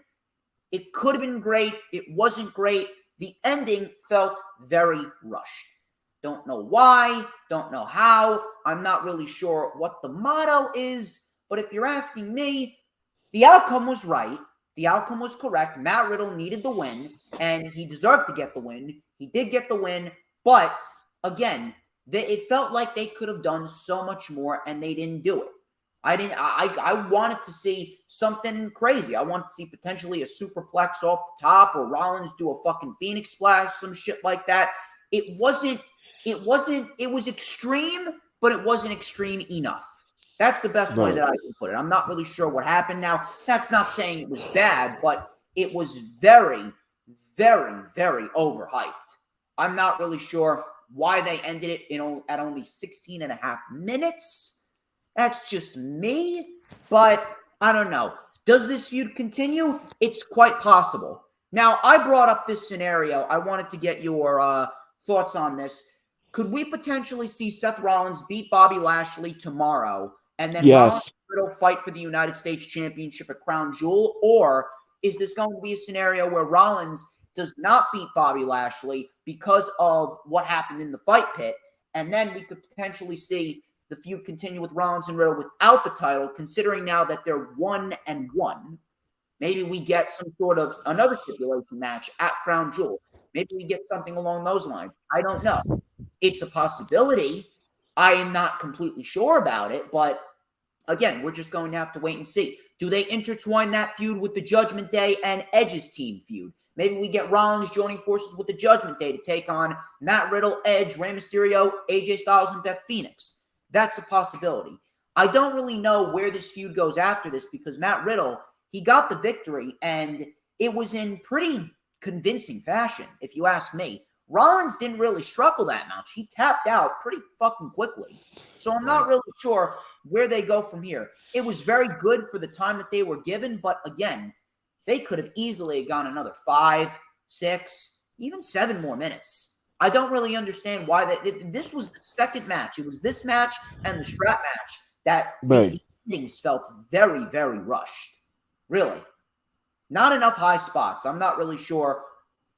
Speaker 2: It could have been great. It wasn't great. The ending felt very rushed. Don't know why. Don't know how. I'm not really sure what the motto is. But if you're asking me, The outcome was right. The outcome was correct. Matt Riddle needed the win, and he deserved to get the win. He did get the win, but again, it felt like they could have done so much more, and they didn't do it. I wanted to see something crazy. I wanted to see potentially a superplex off the top, or Rollins do a fucking Phoenix splash, some shit like that. It was extreme, but it wasn't extreme enough. That's the best way that I can put it. I'm not really sure what happened. Now, that's not saying it was bad, but it was very, very, very overhyped. I'm not really sure why they ended it at only 16 and a half minutes. That's just me, but I don't know. Does this feud continue? It's quite possible. Now, I brought up this scenario. I wanted to get your thoughts on this. Could we potentially see Seth Rollins beat Bobby Lashley tomorrow, and then Rollins and Riddle fight for the United States Championship at Crown Jewel? Or is this going to be a scenario where Rollins does not beat Bobby Lashley because of what happened in the fight pit, and then we could potentially see the feud continue with Rollins and Riddle without the title, considering now that they're 1-1? Maybe we get some sort of another stipulation match at Crown Jewel. Maybe we get something along those lines. I don't know. It's a possibility. I am not completely sure about it, but again, we're just going to have to wait and see. Do they intertwine that feud with the Judgment Day and Edge's team feud? Maybe we get Rollins joining forces with the Judgment Day to take on Matt Riddle, Edge, Rey Mysterio, AJ Styles, and Beth Phoenix. That's a possibility. I don't really know where this feud goes after this, because Matt Riddle, he got the victory, and it was in pretty convincing fashion, if you ask me. Rollins didn't really struggle that much. He tapped out pretty fucking quickly. So I'm not really sure where they go from here. It was very good for the time that they were given, but again, they could have easily gone another 5, 6, even 7 more minutes. I don't really understand why this was the second match. It was this match and the strap match that the endings felt very, very rushed. Really. Not enough high spots. I'm not really sure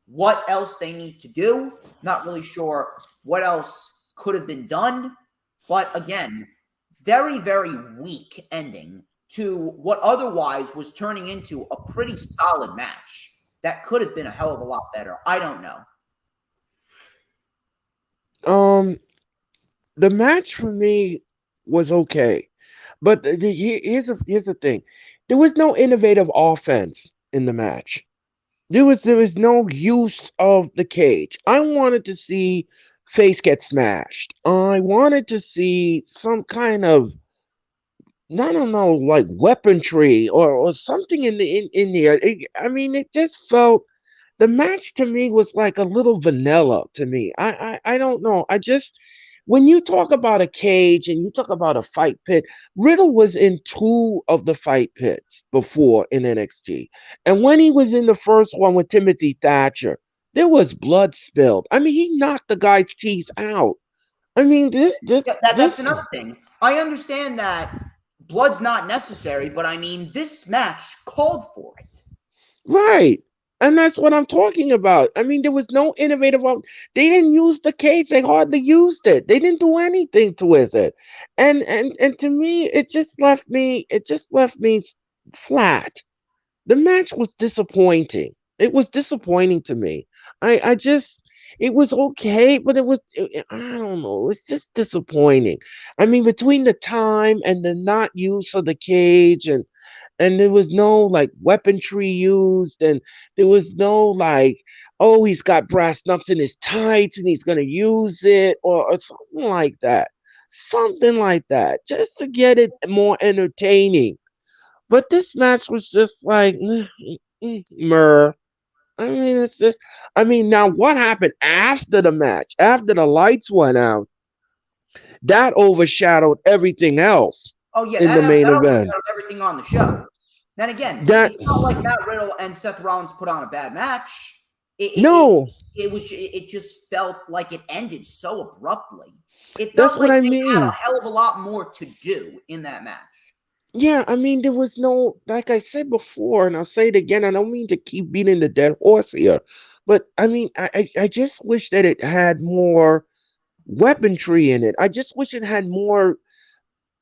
Speaker 2: what else they need to do. Not really sure what else could have been done. But again, very, very weak ending to what otherwise was turning into a pretty solid match that could have been a hell of a lot better. I don't know.
Speaker 3: The match for me was okay, but here's the thing: there was no innovative offense in the match. There was no use of the cage. I wanted to see face get smashed. I wanted to see some kind of, I don't know, like weaponry or something in there. It just felt, the match to me was like a little vanilla to me. I don't know. When you talk about a cage and you talk about a fight pit, Riddle was in 2 of the fight pits before in NXT. And when he was in the first one with Timothy Thatcher, there was blood spilled. He knocked the guy's teeth out. That's
Speaker 2: another thing. I understand that blood's not necessary, but this match called for it.
Speaker 3: Right. And that's what I'm talking about. There was no innovative. They didn't use the cage. They hardly used it. They didn't do anything with it. And to me, it just left me flat. The match was disappointing. It was disappointing to me. It was okay, but I don't know. It was just disappointing. Between the time and the not use of the cage, and there was no like weaponry used, and there was no like, oh, he's got brass knucks in his tights and he's gonna use it, or something like that, just to get it more entertaining. But this match was just like, mer. It's just, now what happened after the match, after the lights went out, that overshadowed everything else.
Speaker 2: Oh yeah,
Speaker 3: in the main event,
Speaker 2: everything on the show. Then again, it's not like Matt Riddle and Seth Rollins put on a bad match. It just felt like it ended so abruptly. It felt like they had a hell of a lot more to do in that match.
Speaker 3: Yeah, there was no, like I said before, and I'll say it again. I don't mean to keep beating the dead horse here, but I just wish that it had more weaponry in it. I just wish it had more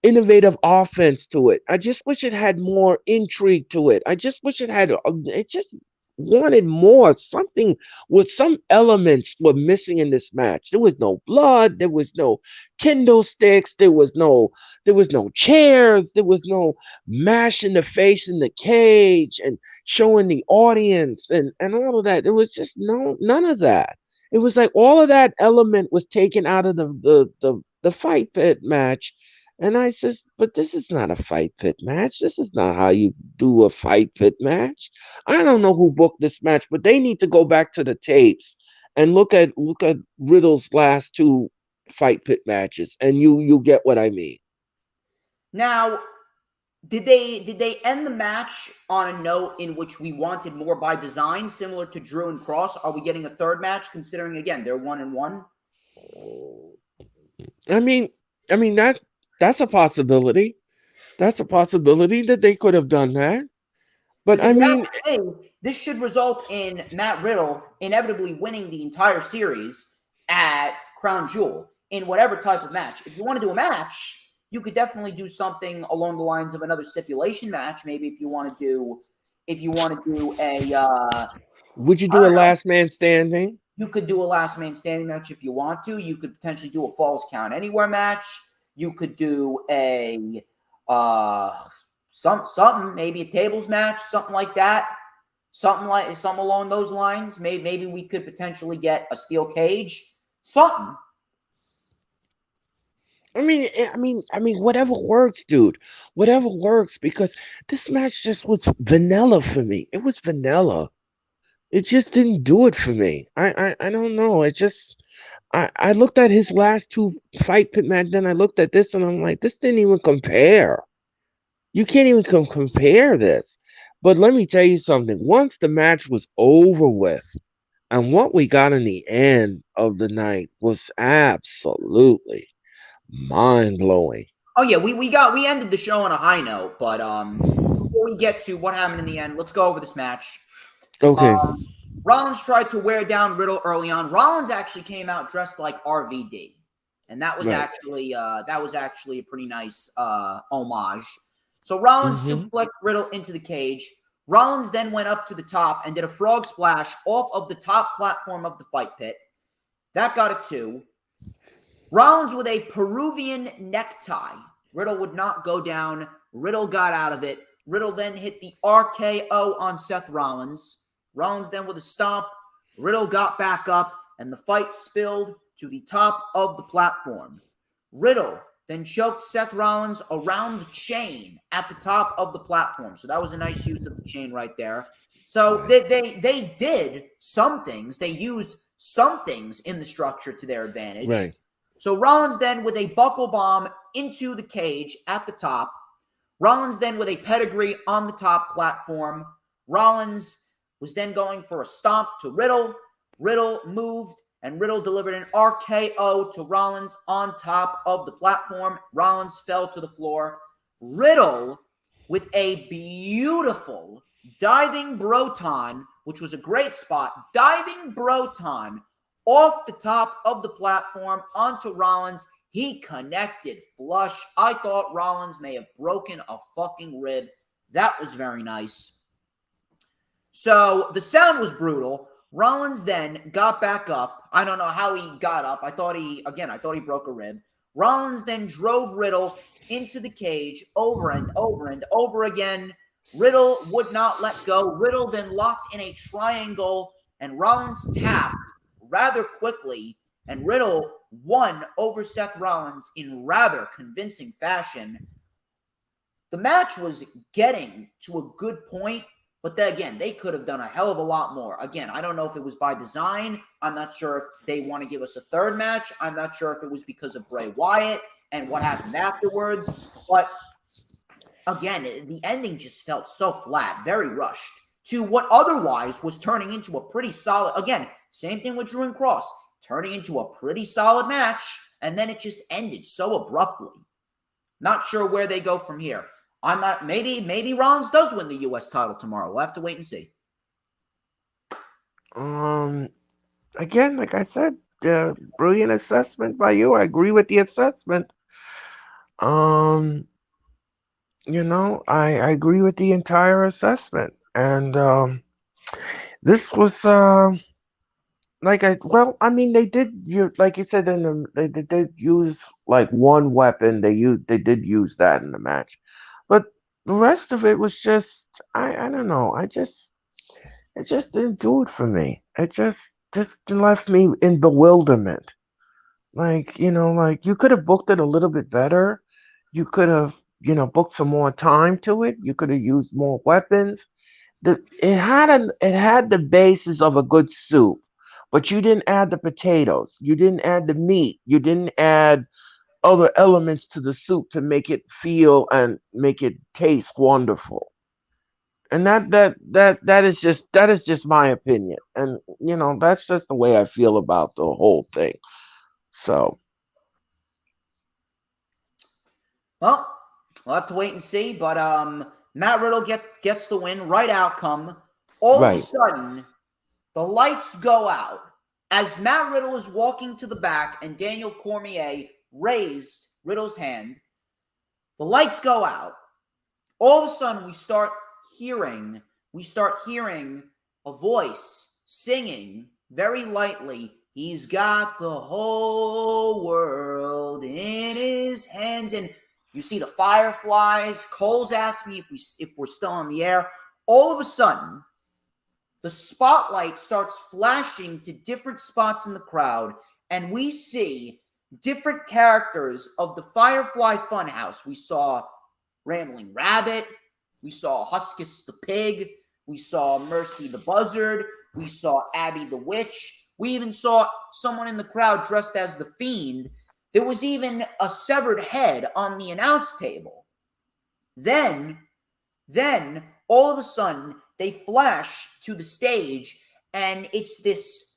Speaker 3: innovative offense to it. I just wish it had more intrigue to it. I just wish it had. It just wanted more. Something with some elements were missing in this match. There was no blood. There was no kendo sticks. There was no. There was no chairs. There was no mash in the face in the cage and showing the audience and all of that. There was just none of that. It was like all of that element was taken out of the fight pit match, and I says, but this is not a fight pit match. This is not how you do a fight pit match. I don't know who booked this match, but they need to go back to the tapes and look at Riddle's last two fight pit matches, and you get what I mean.
Speaker 2: Now, did they end the match on a note in which we wanted more by design, similar to Drew and Cross? Are we getting a third match, considering again they're 1-1?
Speaker 3: I mean, that's a possibility. That's a possibility that they could have done that. But
Speaker 2: Because
Speaker 3: I
Speaker 2: if
Speaker 3: mean,
Speaker 2: that's the thing, this should result in Matt Riddle inevitably winning the entire series at Crown Jewel in whatever type of match. If you want to do a match, you could definitely do something along the lines of another stipulation match. Maybe if you want to do a
Speaker 3: would you
Speaker 2: I
Speaker 3: do a
Speaker 2: don't know.
Speaker 3: last man standing?
Speaker 2: You could do a last man standing match if you want to. You could potentially do a falls count anywhere match. You could do a something, maybe a tables match, something like that. Something along those lines. Maybe we could potentially get a steel cage. Something.
Speaker 3: Whatever works, dude. Whatever works, because this match just was vanilla for me. It was vanilla. It just didn't do it for me. I don't know. It just I looked at his last two fight pit match, then I looked at this and I'm like, this didn't even compare. You can't even compare this. But let me tell you something. Once the match was over with, and what we got in the end of the night was absolutely mind blowing.
Speaker 2: Oh yeah, we ended the show on a high note, but before we get to what happened in the end, let's go over this match.
Speaker 3: Okay.
Speaker 2: Rollins tried to wear down Riddle early on. Rollins actually came out dressed like RVD, and that was
Speaker 3: Right.
Speaker 2: actually a pretty nice homage. So Rollins suplexed Riddle into the cage. Rollins then went up to the top and did a frog splash off of the top platform of the fight pit. That got a 2. Rollins with a Peruvian necktie. Riddle would not go down. Riddle got out of it. Riddle then hit the RKO on Seth Rollins. Rollins then with a stomp. Riddle got back up, and the fight spilled to the top of the platform. Riddle then choked Seth Rollins around the chain at the top of the platform. So that was a nice use of the chain right there. So they did some things. They used some things in the structure to their advantage.
Speaker 3: Right.
Speaker 2: So Rollins then with a buckle bomb into the cage at the top. Rollins then with a pedigree on the top platform. Rollins was then going for a stomp to Riddle. Riddle moved, and Riddle delivered an RKO to Rollins on top of the platform. Rollins fell to the floor. Riddle with a beautiful diving Broton, which was a great spot, diving Broton off the top of the platform onto Rollins. He connected flush. I thought Rollins may have broken a fucking rib. That was very nice. So the sound was brutal. Rollins then got back up. I don't know how he got up. I thought he broke a rib. Rollins then drove Riddle into the cage over and over and over again. Riddle would not let go. Riddle then locked in a triangle, and Rollins tapped rather quickly, and Riddle won over Seth Rollins in rather convincing fashion. The match was getting to a good point, but then again, they could have done a hell of a lot more. Again, I don't know if it was by design. I'm not sure if they want to give us a third match. I'm not sure if it was because of Bray Wyatt and what happened afterwards. But again, the ending just felt so flat, very rushed, to what otherwise was turning into a pretty solid, again, same thing with Drew and Cross, turning into a pretty solid match, and then it just ended so abruptly. Not sure where they go from here. Maybe Rollins does win the U.S. title tomorrow. We'll have to wait and see.
Speaker 3: Again, like I said, brilliant assessment by you. I agree with the assessment. Um, I agree with the entire assessment. And this was I mean, they did use, like you said, they did use like one weapon. They did use that in the match, but the rest of it was just, I don't know. It just didn't do it for me. It just left me in bewilderment. Like, like you could have booked it a little bit better. You could have, booked some more time to it. You could have used more weapons. It had the basis of a good soup, but you didn't add the potatoes. You didn't add the meat. You didn't add other elements to the soup to make it feel and make it taste wonderful. And that is just my opinion. And that's just the way I feel about the whole thing. So,
Speaker 2: Well, we'll have to wait and see. But Matt Riddle gets the win. Right outcome. All of a
Speaker 3: right.
Speaker 2: sudden, the lights go out as Matt Riddle is walking to the back and Daniel Cormier raised Riddle's hand. The lights go out. All of a sudden, we start hearing a voice singing very lightly. He's got the whole world in his hands. And you see the fireflies. Cole's asking me if we're still on the air. All of a sudden, the spotlight starts flashing to different spots in the crowd, and we see different characters of the Firefly Funhouse. We saw Rambling Rabbit. We saw Huskus the Pig. We saw Mercy the Buzzard. We saw Abby the Witch. We even saw someone in the crowd dressed as the Fiend. There was even a severed head on the announce table. Then, all of a sudden, they flash to the stage, and it's this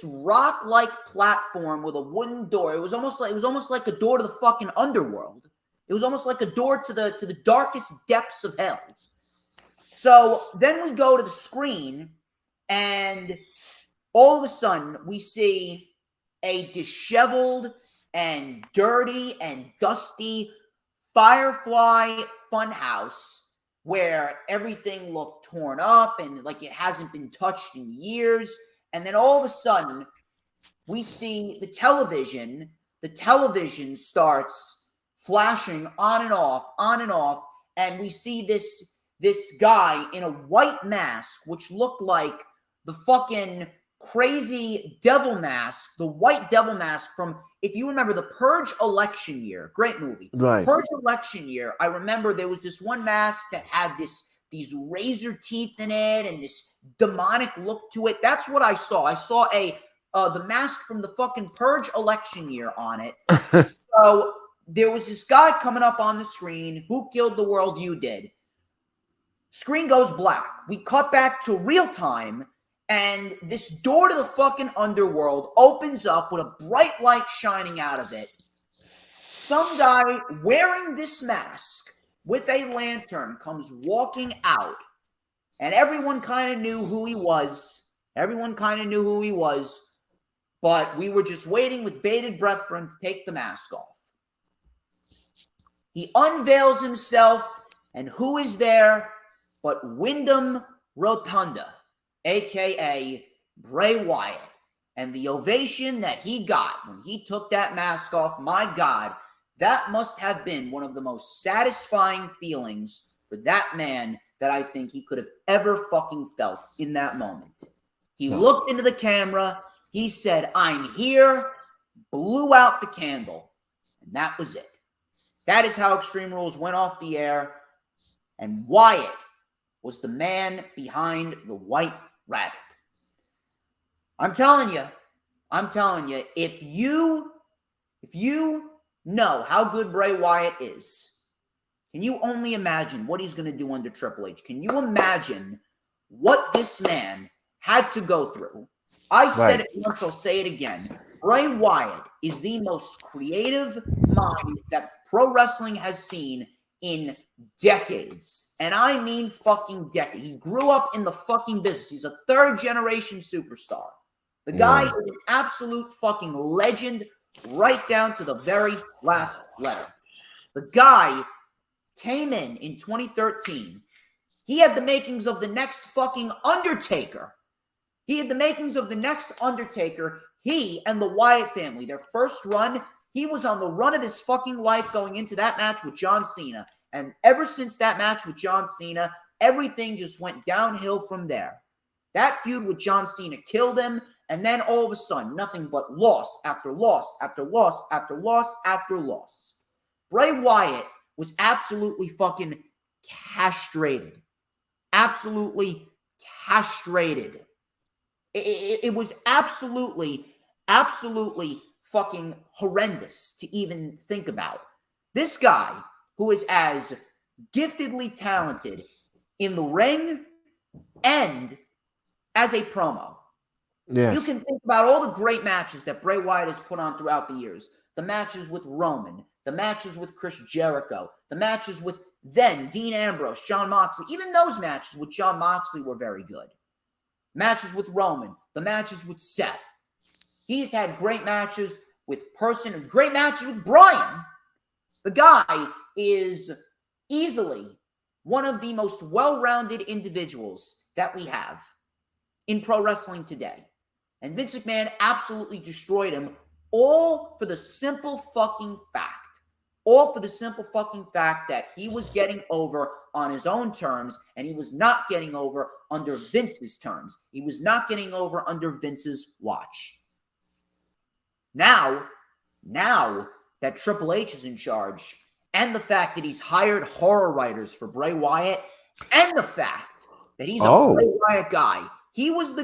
Speaker 2: rock-like platform with a wooden door. It was almost like a door to the fucking underworld. It was almost like a door to the darkest depths of hell. So then we go to the screen, and all of a sudden we see a disheveled and dirty and dusty Firefly Funhouse where everything looked torn up and like it hasn't been touched in years. And then all of a sudden, we see the television. The television starts flashing on and off, and we see this guy in a white mask, which looked like the fucking crazy devil mask, the white devil mask from, if you remember, the Purge election year. Great movie.
Speaker 3: Right.
Speaker 2: Purge election year. I remember there was this one mask that had these razor teeth in it and this demonic look to it. That's what I saw. I saw the mask from the fucking Purge election year on it. So there was this guy coming up on the screen. Who killed the world? You did. Screen goes black. We cut back to real time. And this door to the fucking underworld opens up with a bright light shining out of it. Some guy wearing this mask with a lantern comes walking out. And everyone kind of knew who he was. But we were just waiting with bated breath for him to take the mask off. He unveils himself, and who is there but Wyndham Rotunda, a.k.a. Bray Wyatt. And the ovation that he got when he took that mask off, my God, that must have been one of the most satisfying feelings for that man that I think he could have ever fucking felt in that moment. He looked into the camera, he said, "I'm here," blew out the candle, and that was it. That is how Extreme Rules went off the air, and Wyatt was the man behind the White Rabbit. I'm telling you, if you know how good Bray Wyatt is, can you only imagine what he's going to do under Triple H? Can you imagine what this man had to go through? I said it once, I'll say it again. Bray Wyatt is the most creative mind that pro wrestling has seen in decades. And I mean fucking decades. He grew up in the fucking business. He's a third generation superstar. The guy is an absolute fucking legend right down to the very last letter. The guy came in 2013. He had the makings of the next fucking Undertaker. He had the makings of the next Undertaker. He and the Wyatt family, their first run, he was on the run of his fucking life going into that match with John Cena. And ever since that match with John Cena, everything just went downhill from there. That feud with John Cena killed him. And then all of a sudden, nothing but loss after loss after loss after loss after loss. Bray Wyatt was absolutely fucking castrated. Absolutely castrated. It was absolutely fucking horrendous to even think about. This guy, who is as giftedly talented in the ring and as a promo.
Speaker 3: Yes.
Speaker 2: You can think about all the great matches that Bray Wyatt has put on throughout the years. The matches with Roman, the matches with Chris Jericho, the matches with then Dean Ambrose, Jon Moxley. Even those matches with Jon Moxley were very good. Matches with Roman, the matches with Seth. He's had great matches with Person, great matches with Bryan. The guy is easily one of the most well-rounded individuals that we have in pro wrestling today. And Vince McMahon absolutely destroyed him, all for the simple fucking fact. All for the simple fucking fact that he was getting over on his own terms, and he was not getting over under Vince's terms. He was not getting over under Vince's watch. Now that Triple H is in charge, and the fact that he's hired horror writers for Bray Wyatt, and the fact that he's a Bray Wyatt guy, he was the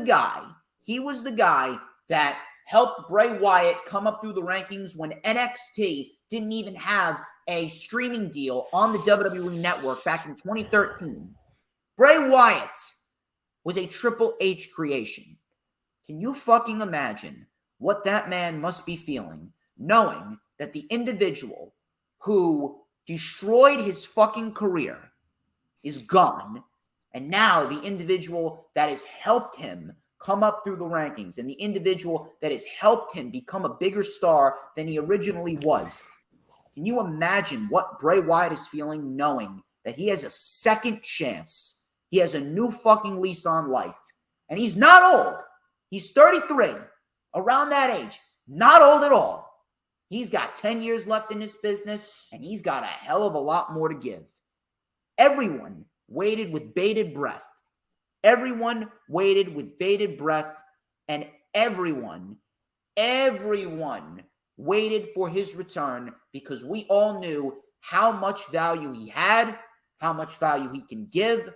Speaker 2: guy that helped Bray Wyatt come up through the rankings when NXT didn't even have a streaming deal on the WWE network back in 2013. Bray Wyatt was a Triple H creation. Can you fucking imagine what that man must be feeling, knowing that the individual who destroyed his fucking career is gone, and now the individual that has helped him come up through the rankings and the individual that has helped him become a bigger star than he originally was. Can you imagine what Bray Wyatt is feeling, knowing that he has a second chance? He has a new fucking lease on life. And he's not old. He's 33, around that age. Not old at all. He's got 10 years left in this business, and he's got a hell of a lot more to give. Everyone waited with bated breath. Everyone waited with bated breath, and everyone waited for his return, because we all knew how much value he had, how much value he can give,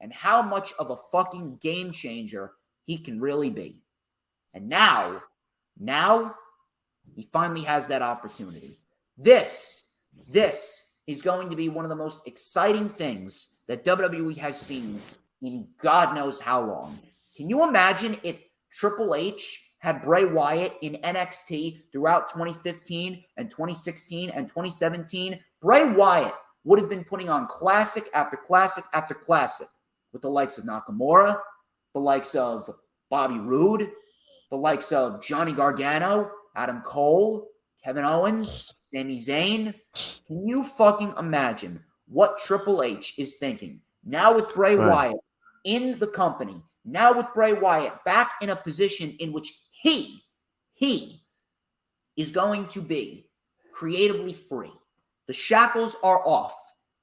Speaker 2: and how much of a fucking game changer he can really be. And now he finally has that opportunity. This is going to be one of the most exciting things that WWE has seen in God knows how long. Can you imagine if Triple H had Bray Wyatt in NXT throughout 2015 and 2016 and 2017? Bray Wyatt would have been putting on classic after classic after classic with the likes of Nakamura, the likes of Bobby Roode, the likes of Johnny Gargano, Adam Cole, Kevin Owens, Sami Zayn. Can you fucking imagine what Triple H is thinking now with Bray Wyatt in the company, now with Bray Wyatt back in a position in which he is going to be creatively free. The shackles are off.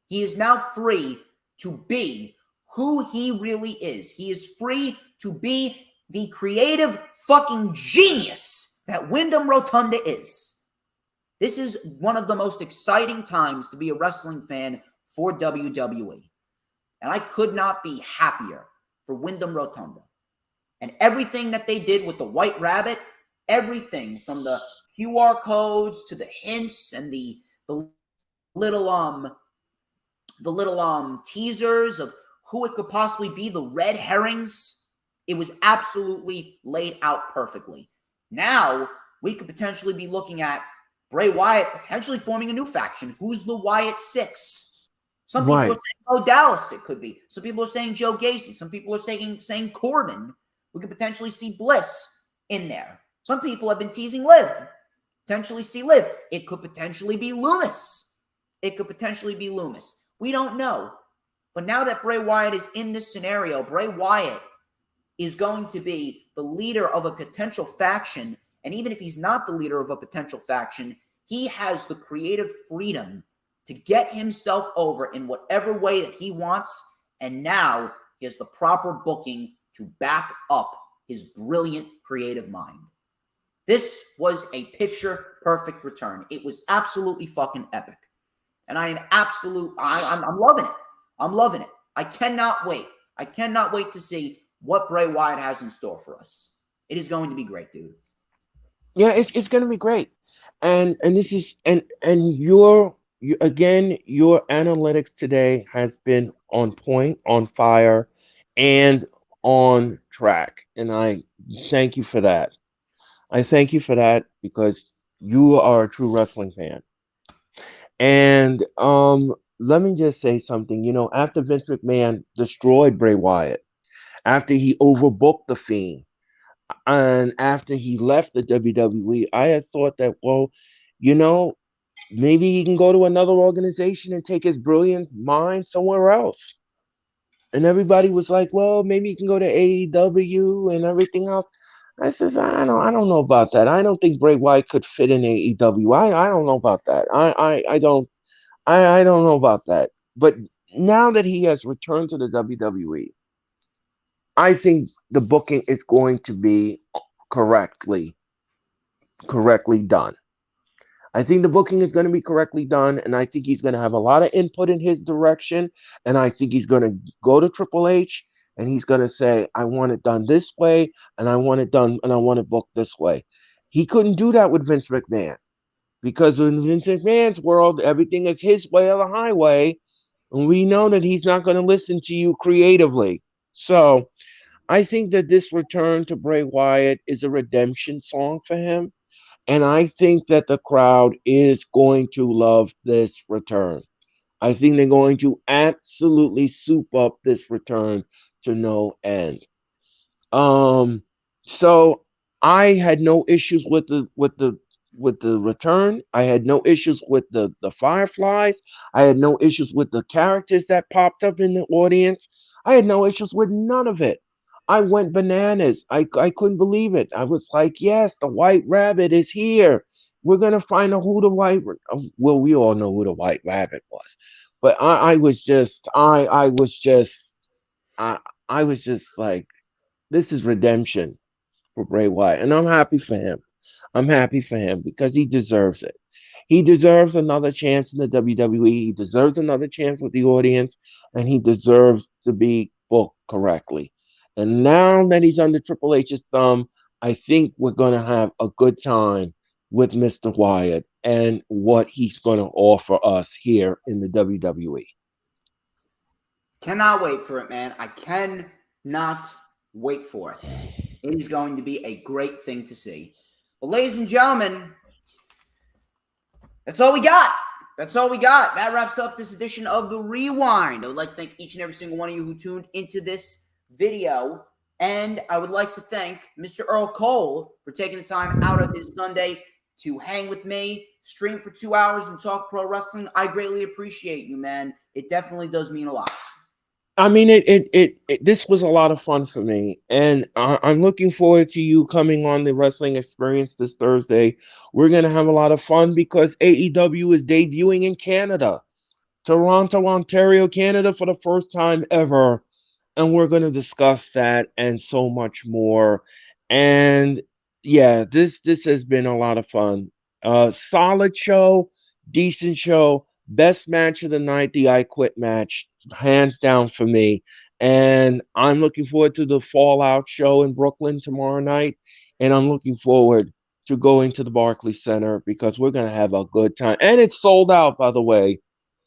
Speaker 2: He is now free to be who he really is. He is free to be the creative fucking genius that Wyndham Rotunda is. This is one of the most exciting times to be a wrestling fan for WWE. And I could not be happier for Wyndham Rotunda. And everything that they did with the White Rabbit, everything from the QR codes to the hints and the little teasers of who it could possibly be, the red herrings, it was absolutely laid out perfectly. Now, we could potentially be looking at Bray Wyatt potentially forming a new faction. Who's the Wyatt Six? Some people are saying, oh, Dallas, it could be. Some people are saying Joe Gacy. Some people are saying Corbin. We could potentially see Bliss in there. Some people have been teasing Liv. potentially see Liv. It could potentially be Loomis. It could potentially be Loomis. We don't know. But now that Bray Wyatt is in this scenario, Bray Wyatt is going to be the leader of a potential faction. And even if he's not the leader of a potential faction, he has the creative freedom to get himself over in whatever way that he wants. And now he has the proper booking to back up his brilliant creative mind. This was a picture-perfect return. It was absolutely fucking epic. And I'm loving it. I'm loving it. I cannot wait. I cannot wait to see what Bray Wyatt has in store for us. It is going to be great, dude.
Speaker 3: Yeah, it's going to be great. And this is and your analytics today has been on point, on fire, and on track. And I thank you for that. I thank you for that because you are a true wrestling fan. And let me just say something. You know, after Vince McMahon destroyed Bray Wyatt, after he overbooked the Fiend, and after he left the WWE, I had thought that, well, you know, maybe he can go to another organization and take his brilliant mind somewhere else. And everybody was like, well, maybe he can go to AEW and everything else. I says, I don't know about that. I don't think Bray Wyatt could fit in AEW. I don't know about that. I don't know about that. But now that he has returned to the WWE, I think the booking is going to be correctly done. I think the booking is going to be correctly done, and I think he's going to have a lot of input in his direction, and I think he's going to go to Triple H, and he's going to say, I want it done this way, and I want it done, and I want it booked this way. He couldn't do that with Vince McMahon, because in Vince McMahon's world, everything is his way or the highway, and we know that he's not going to listen to you creatively. So I think that this return to Bray Wyatt is a redemption song for him. And I think that the crowd is going to love this return. I think they're going to absolutely soup up this return to no end. So I had no issues with the return. I had no issues with the Fireflies. I had no issues with the characters that popped up in the audience. I had no issues with none of it. I went bananas. I couldn't believe it. I was like, yes, the White Rabbit is here. We're gonna find out who the well, we all know who the White Rabbit was. But I was just like, this is redemption for Bray Wyatt. And I'm happy for him. I'm happy for him because he deserves it. He deserves another chance in the WWE. He deserves another chance with the audience, and he deserves to be booked correctly. And now that he's under Triple H's thumb, I think we're going to have a good time with Mr. Wyatt and what he's going to offer us here in the WWE.
Speaker 2: Cannot wait for it, man. I cannot wait for it. It is going to be a great thing to see. Well, ladies and gentlemen, that's all we got. That's all we got. That wraps up this edition of The Rewind. I would like to thank each and every single one of you who tuned into this video. And I would like to thank Mr. Earl Cole for taking the time out of his Sunday to hang with me, stream for 2 hours, and talk pro wrestling. I greatly appreciate you, man. It definitely does mean a lot.
Speaker 3: I mean, this was a lot of fun for me, and I'm looking forward to you coming on the Wrestling Experience this Thursday. We're going to have a lot of fun because AEW is debuting in Canada, Toronto, Ontario, Canada, for the first time ever, and we're going to discuss that and so much more. And yeah, this has been a lot of fun. Solid show, decent show. Best match of the night, the I Quit match, hands down for me. And I'm looking forward to the Fallout show in Brooklyn tomorrow night. And I'm looking forward to going to the Barclays Center because we're going to have a good time. And it's sold out, by the way,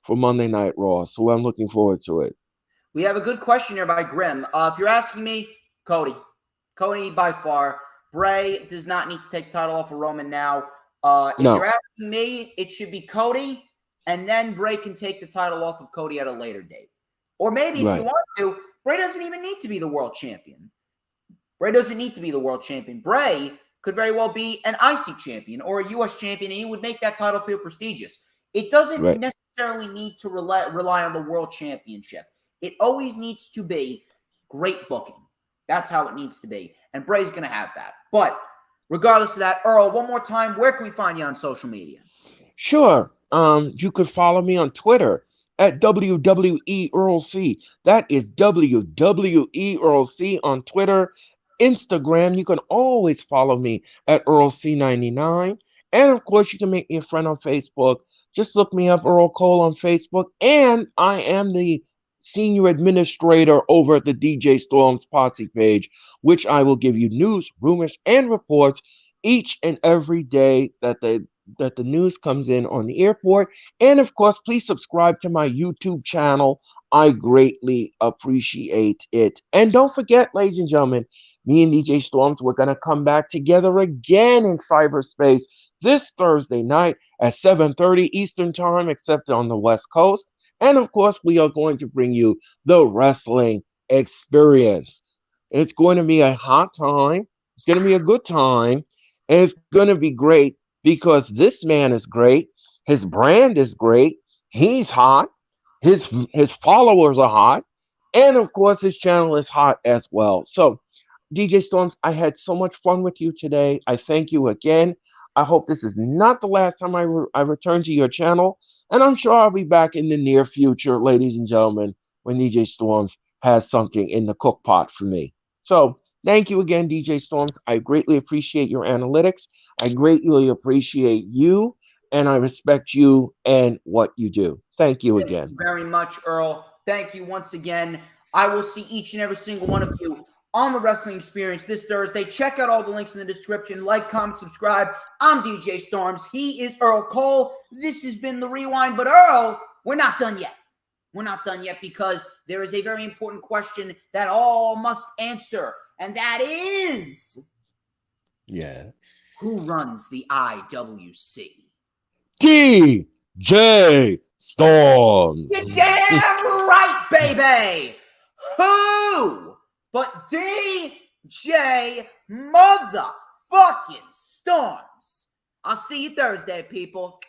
Speaker 3: for Monday Night Raw. So I'm looking forward to it.
Speaker 2: We have a good question here by Grim. If you're asking me, Cody by far. Bray does not need to take the title off of Roman now. If you're asking me, it should be Cody. And then Bray can take the title off of Cody at a later date. Or maybe if you want to, Bray doesn't even need to be the world champion. Bray doesn't need to be the world champion. Bray could very well be an IC champion or a US champion, and he would make that title feel prestigious. It doesn't necessarily need to rely on the world championship. It always needs to be great booking. That's how it needs to be. And Bray's going to have that. But regardless of that, Earl, one more time, where can we find you on social media?
Speaker 3: Sure. You could follow me on Twitter at WWE Earl C. That is WWE Earl C on Twitter. Instagram, you can always follow me at Earl C99. And of course, you can make me a friend on Facebook. Just look me up, Earl Cole, on Facebook. And I am the senior administrator over at the DJ Storms Posse page, which I will give you news, rumors, and reports each and every day that the news comes in on the airport. And of course, please subscribe to my YouTube channel. I greatly appreciate it. And don't forget, ladies and gentlemen, me and DJ Storms, we're going to come back together again in cyberspace this Thursday night at 7:30 Eastern Time, except on the West Coast. And of course, we are going to bring you the wrestling experience. It's going to be a hot time. It's going to be a good time. And it's going to be great because this man is great. His brand is great. He's hot. His followers are hot. And of course, his channel is hot as well. So, DJ Storms, I had so much fun with you today. I thank you again. I hope this is not the last time I return to your channel. And I'm sure I'll be back in the near future, ladies and gentlemen, when DJ Storms has something in the cook pot for me. So, thank you again, DJ Storms. I greatly appreciate your analytics. I greatly appreciate you, and I respect you and what you do. Thank you again.
Speaker 2: Thank you very much, Earl. Thank you once again. I will see each and every single one of you on the Wrestling Experience this Thursday. Check out all the links in the description. Like, comment, subscribe. I'm DJ Storms. He is Earl Cole. This has been The Rewind. But Earl, we're not done yet. We're not done yet because there is a very important question that all must answer. And that is... who runs the IWC?
Speaker 3: DJ Storms.
Speaker 2: You're damn right, baby. Who but DJ motherfucking Storms? I'll see you Thursday, people.